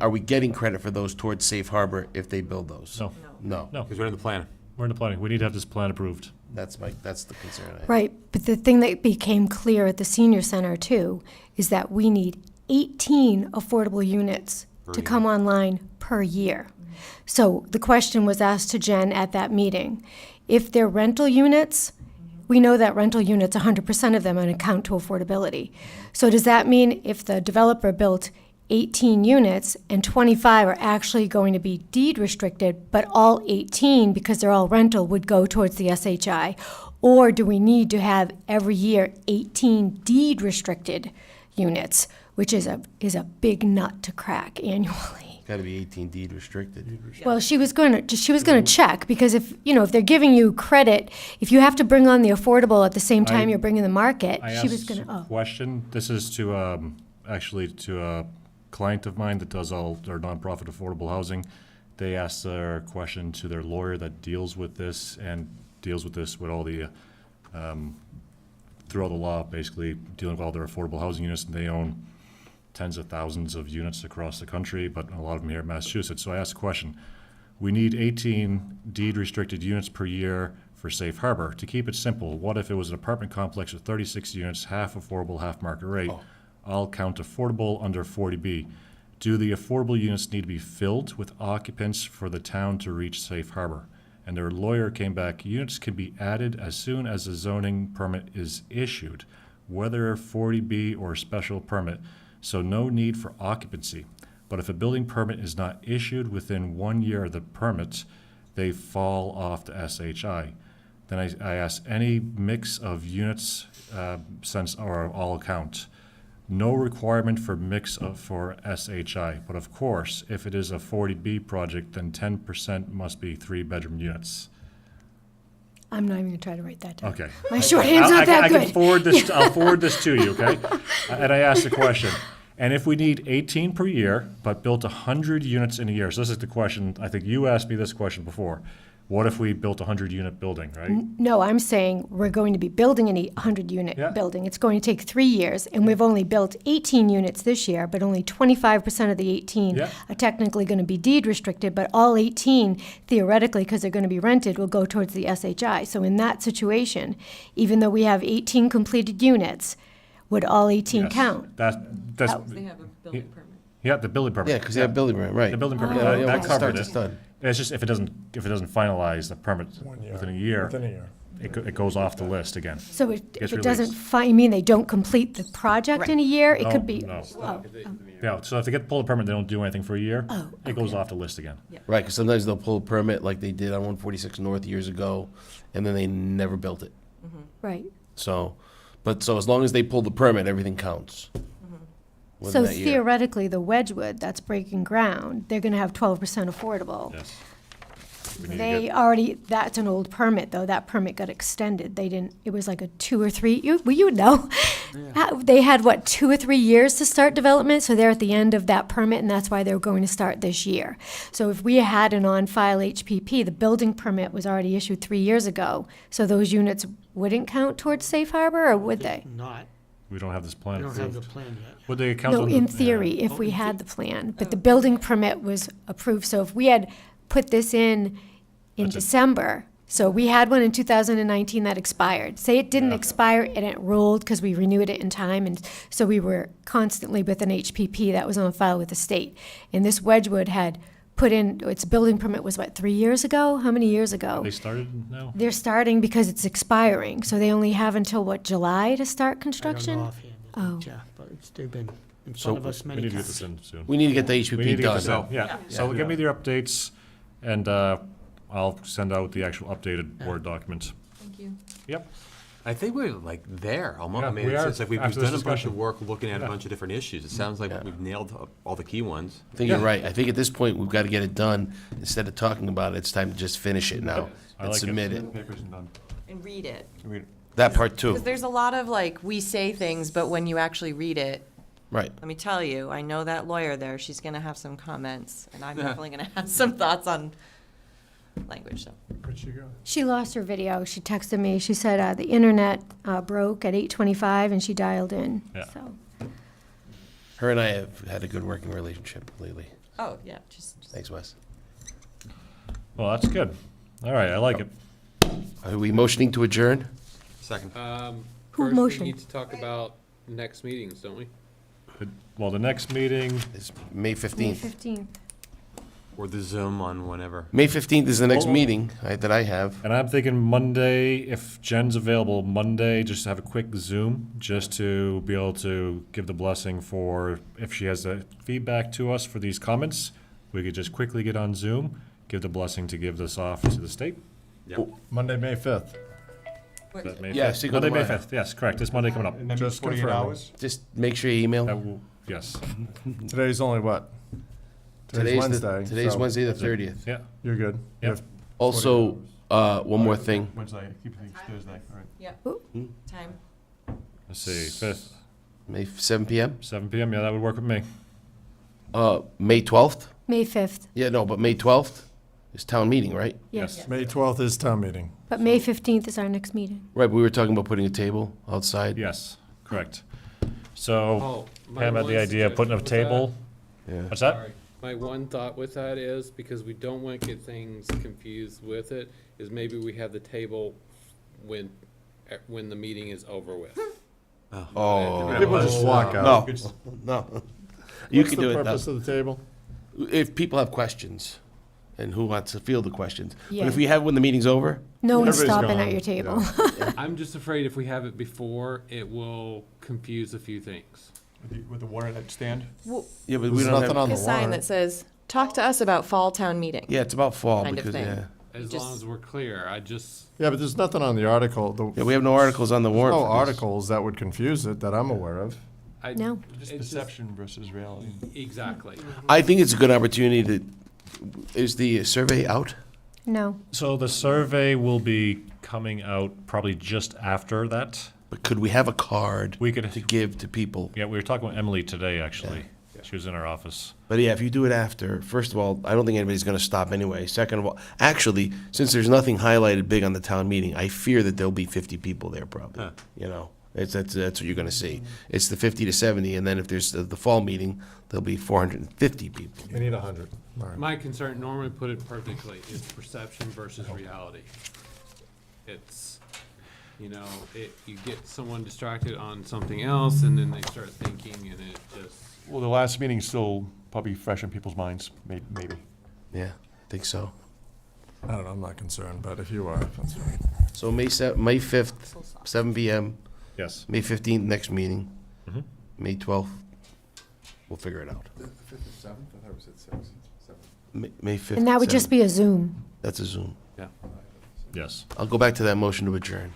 are we getting credit for those towards safe harbor if they build those? No. No. No. Because we're in the plan. We're in the planning. We need to have this plan approved. That's the concern I have. Right, but the thing that became clear at the senior center too is that we need 18 affordable units to come online per year. So the question was asked to Jen at that meeting. If they're rental units, we know that rental units, 100% of them account to affordability. So does that mean if the developer built 18 units and 25 are actually going to be deed restricted, but all 18, because they're all rental, would go towards the SHI? Or do we need to have every year 18 deed restricted units, which is a big nut to crack annually? Got to be 18 deed restricted. Well, she was going to check, because if they're giving you credit, if you have to bring on the affordable at the same time you're bringing the market, I she was asked going to, a question. This is to, actually to a client of mine that does all their nonprofit affordable housing. They asked their question to their lawyer that deals with this and deals with this with all the, through all the law, basically dealing with all their affordable housing units, and they own tens of thousands of units across the country, but a lot of them here in Massachusetts. So I asked the question, we need 18 deed-restricted units per year for safe harbor. To keep it simple, what if it was an apartment complex with 36 units, half affordable, half market rate? All count affordable under 40B. Do the affordable units need to be filled with occupants for the town to reach safe harbor? And their lawyer came back, units can be added as soon as a zoning permit is issued, whether 40B or special permit, so no need for occupancy. But if a building permit is not issued within 1 year of the permit, they fall off the SHI. Then I asked, any mix of units since or all count? No requirement for mix for SHI, but of course, if it is a 40B project, then 10% must be 3-bedroom units. I'm not even going to try to write that down. Okay. My shorthand's not that I good. can forward this. I'll forward this to you, okay? And I asked the question. And if we need 18 per year, but built 100 units in a year, so this is the question. I think you asked me this question before. What if we built a 100-unit building, right? No, I'm saying we're going to be building an 100-unit Yeah. building. It's going to take 3 years, and we've only built 18 units this year, but only 25% of the 18 Yeah. are technically going to be deed restricted, but all 18, theoretically, because they're going to be rented, will go towards the SHI. So in that situation, even though we have 18 completed units, would all 18 Yes. count? That's, They have a building permit. yeah, the building permit. Yeah, because they have building permit, right. The building permit, Yeah, that yeah, that once it covered starts, it's it. done. It's just if it doesn't finalize the permit 1 year. within a year, Within a year. it goes off the list again. So if Gets it doesn't, released. you mean they don't complete the project in a year? It No, could be. no. Oh, Yeah, so if they pull a permit, they don't do anything for a year, it goes off the list again. Right, because sometimes they'll pull a permit like they did on 146 North years ago, and then they never built it. right. So, so as long as they pull the permit, everything counts. within So that year. theoretically, the Wedgwood that's breaking ground, they're gonna have 12% affordable. Yes. We need to They get- already, that's an old permit, though. That permit got extended. They didn't, it was like a 2 or 3, you would know. They had, what, 2 or 3 years to start development, so they're at the end of that permit, and that's why they're going to start this year. So if we had an on-file HPP, the building permit was already issued 3 years ago, so those units wouldn't count towards safe harbor, or would they? Not, We don't have this plan we don't have the approved. plan yet. Would they count No, on in the- theory, if we had the plan, but the building permit was approved, so if we had put this in That's it. December, so we had one in 2019 that expired. Say it didn't Yeah. expire and it rolled because we renewed it in time, and so we were constantly with an HPP that was on file with the state. And this Wedgwood had put in, its building permit was what, 3 years ago? How many years ago? They started now? They're starting because it's expiring, so they only have until, what, July to start I don't construction? know offhand, Oh. Jeff, but they've been in So front of us We many need to get this times. in soon. We need to get the We need HPP to get done. this out, yeah. So give me your updates, and I'll send out the actual updated Word document. Thank you. Yep. I think we're like there almost. Yeah, I mean, we are it's like we've after done this a bunch of discussion. work looking at Yeah. a bunch of different issues. It sounds like we've nailed all the key ones. I think you're right. I think at this point, we've got to get it done. Instead of talking about it, it's time to just finish it now I and like it. submit it. Papers and done. And read it. That part too. Because there's a lot of like, we say things, but when you actually read it, Right. let me tell you, I know that lawyer there, she's gonna have some comments, and I'm definitely gonna have some thoughts on language, so. Where'd she go? She lost her video. She texted me. She said the internet broke at 8:25 and she dialed in. Yeah. So Her and I have had a good working relationship lately. Oh, yeah, just. Thanks, Wes. Well, that's good. All right, I like it. Are we motioning to adjourn? Second. Who First, motioned? we need to talk about next meetings, don't we? Well, the next meeting, It's May May 15th. 15th. Or the Zoom on whenever. May 15th is the next Oh. meeting that I have. and I'm thinking Monday, if Jen's available, Monday, just have a quick Zoom, just to be able to give the blessing for, if she has the feedback to us for these comments, we could just quickly get on Zoom, give the blessing to give this off to the state. Monday, May 5th. Is that May Yeah, 5th? so you go Monday, to May my- 5th, yes, correct, this Monday coming up. And then Just 48 confirming. hours? Just make sure you email. Yes, Today's only what? Today's Wednesday. Today's so Wednesday, the 30th. yeah, You're good. You Yep. have Also, one more thing. Wednesday, keep things Thursday, all right. Yeah. Time. let's see, 5th, May 7 p.m. 7 PM, yeah, that would work with me. May 12th? May 5th. Yeah, no, but May 12th is town meeting, right? Yes. May 12th is town meeting. But May 15th is our next meeting. Right, we were talking about putting a table outside. Yes, correct. So Oh, my Pam had the one idea of putting a suggestion with table, Yeah. what's that? Sorry. My one thought with that is, because we don't want to get things confused with it, is maybe we have the table when the meeting is over with. Oh. People just walk out. No, no. You What's can do the it now. purpose of the table? If people have questions, and who wants to field the questions. But Yeah. if we have when the meeting's over, No one's Everybody's stopping gone. at your table. I'm just afraid if we have it before, it will confuse a few things. With the warrant stand? yeah, but we There's don't nothing have. on the A sign that warrant. says, talk to us about fall town meeting. Yeah, it's about fall Kind of because, thing. yeah. As Just- long as we're clear, I just, Yeah, but there's nothing on the article. Yeah, we have no articles on the warrant. No for this. articles that would confuse it that I'm aware of. I. No. Just it's perception versus reality. Exactly. I think it's a good opportunity to, is the survey out? No. So the survey will be coming out probably just after that. But could we have a card We could, to give to people? yeah, we were talking with Emily today, actually. She was in our office. But yeah, if you do it after, first of all, I don't think anybody's gonna stop anyway. Second of all, actually, since there's nothing highlighted big on the town meeting, I fear that there'll be 50 people there probably, you know? That's what you're gonna see. It's the 50 to 70, and then if there's the fall meeting, there'll be 450 people. We need 100. All right. My concern, normally put it perfectly, is perception versus reality. It's, you know, you get someone distracted on something else, and then they start thinking, and it just. Well, the last meeting's still probably fresh in people's minds, maybe. Yeah, I think so. I don't know, I'm not concerned, but if you are, that's fine. So May 5th, 7 PM, Yes. May 15th, next meeting, Mhm. May 12th, we'll figure it out. The 5th or 7th? I thought it was at 6th. 7th. May 5th. And that would just 7th. be a Zoom. That's a Zoom. Yeah. Yes. I'll go back to that motion to adjourn.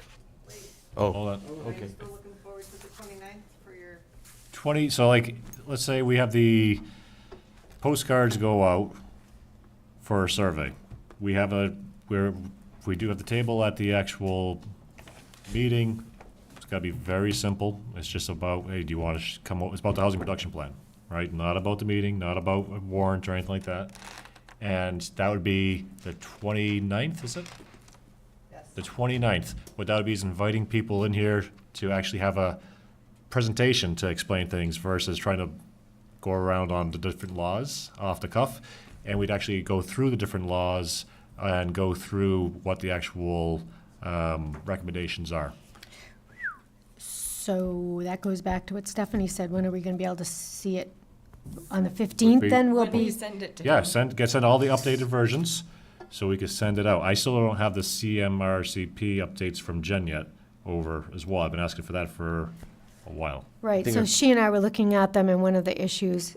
Oh, Hold on. okay. Still looking forward to the 29th for your 20, so like, let's say we have the postcards go out for a survey. We have we do have the table at the actual meeting. It's gotta be very simple. It's just about, hey, do you want to come, it's about the housing production plan, right? Not about the meeting, not about a warrant or anything like that. And that would be the 29th, is it? The 29th. What that would be is inviting people in here to actually have a presentation to explain things versus trying to go around on the different laws off the cuff. And we'd actually go through the different laws and go through what the actual recommendations are. So that goes back to what Stephanie said. When are we going to be able to see it? On the 15th, then we'll be. send it to Yeah, him? send all the updated versions so we can send it out. I still don't have the CMRCP updates from Jen yet over as well. I've been asking for that for a while. Right, think so I- she and I were looking at them, and one of the issues,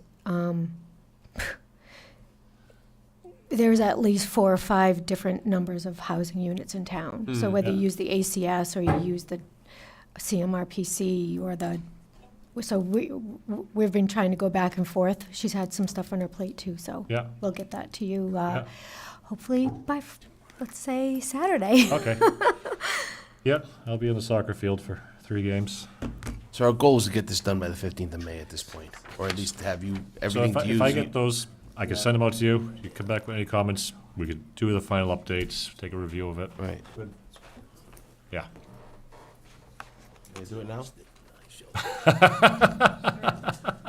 there's at least 4 or 5 different numbers of housing units in town. So whether you use the ACS or you use the CMRPC or so we've been trying to go back and forth. She's had some stuff on her plate too, so Yeah. we'll get that to you, Yeah. hopefully by, let's say, Saturday. Okay. Yep, I'll be in the soccer field for 3 games. So our goal is to get this done by the 15th of May at this point, or at least have you, So everything to use. if I get those, I can send them out to you. You come back with any comments. We could do the final updates, take a review of it. Right. Yeah. Can you do it now?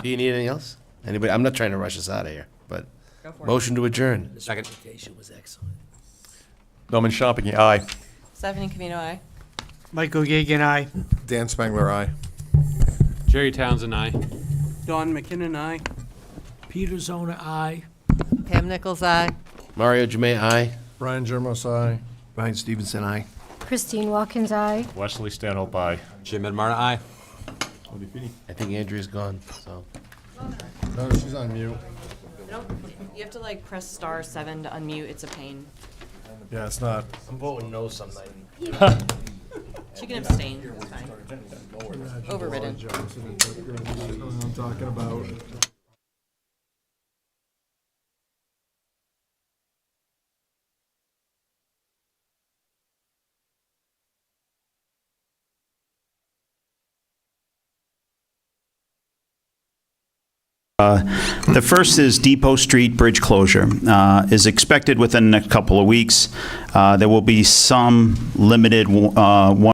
Do you need anything else? Anybody? I'm not trying to rush us out of here, but Go for it. motion to adjourn. Second. Norman Shopping, aye. Stephanie Camino, aye. Michael Gagan, aye. Dan Spangler, aye. Jerry Townsend, aye. Don McKinnon, aye. Peter Zona, aye. Pam Nichols, aye. Mario Jamay, aye. Brian Germos, aye. Brian Stevenson, aye. Christine Watkins, aye. Wesley Stanhope, aye. Jim Edmarna, aye. I think Andrea's gone, so. No, she's on mute. You have to like press *7 to unmute. It's a pain. Yeah, it's not. I'm voting no some night. She can abstain. It's fine. Overridden. I'm talking about. The first is Depot Street Bridge closure. Is expected within the next couple of weeks. There will be some limited one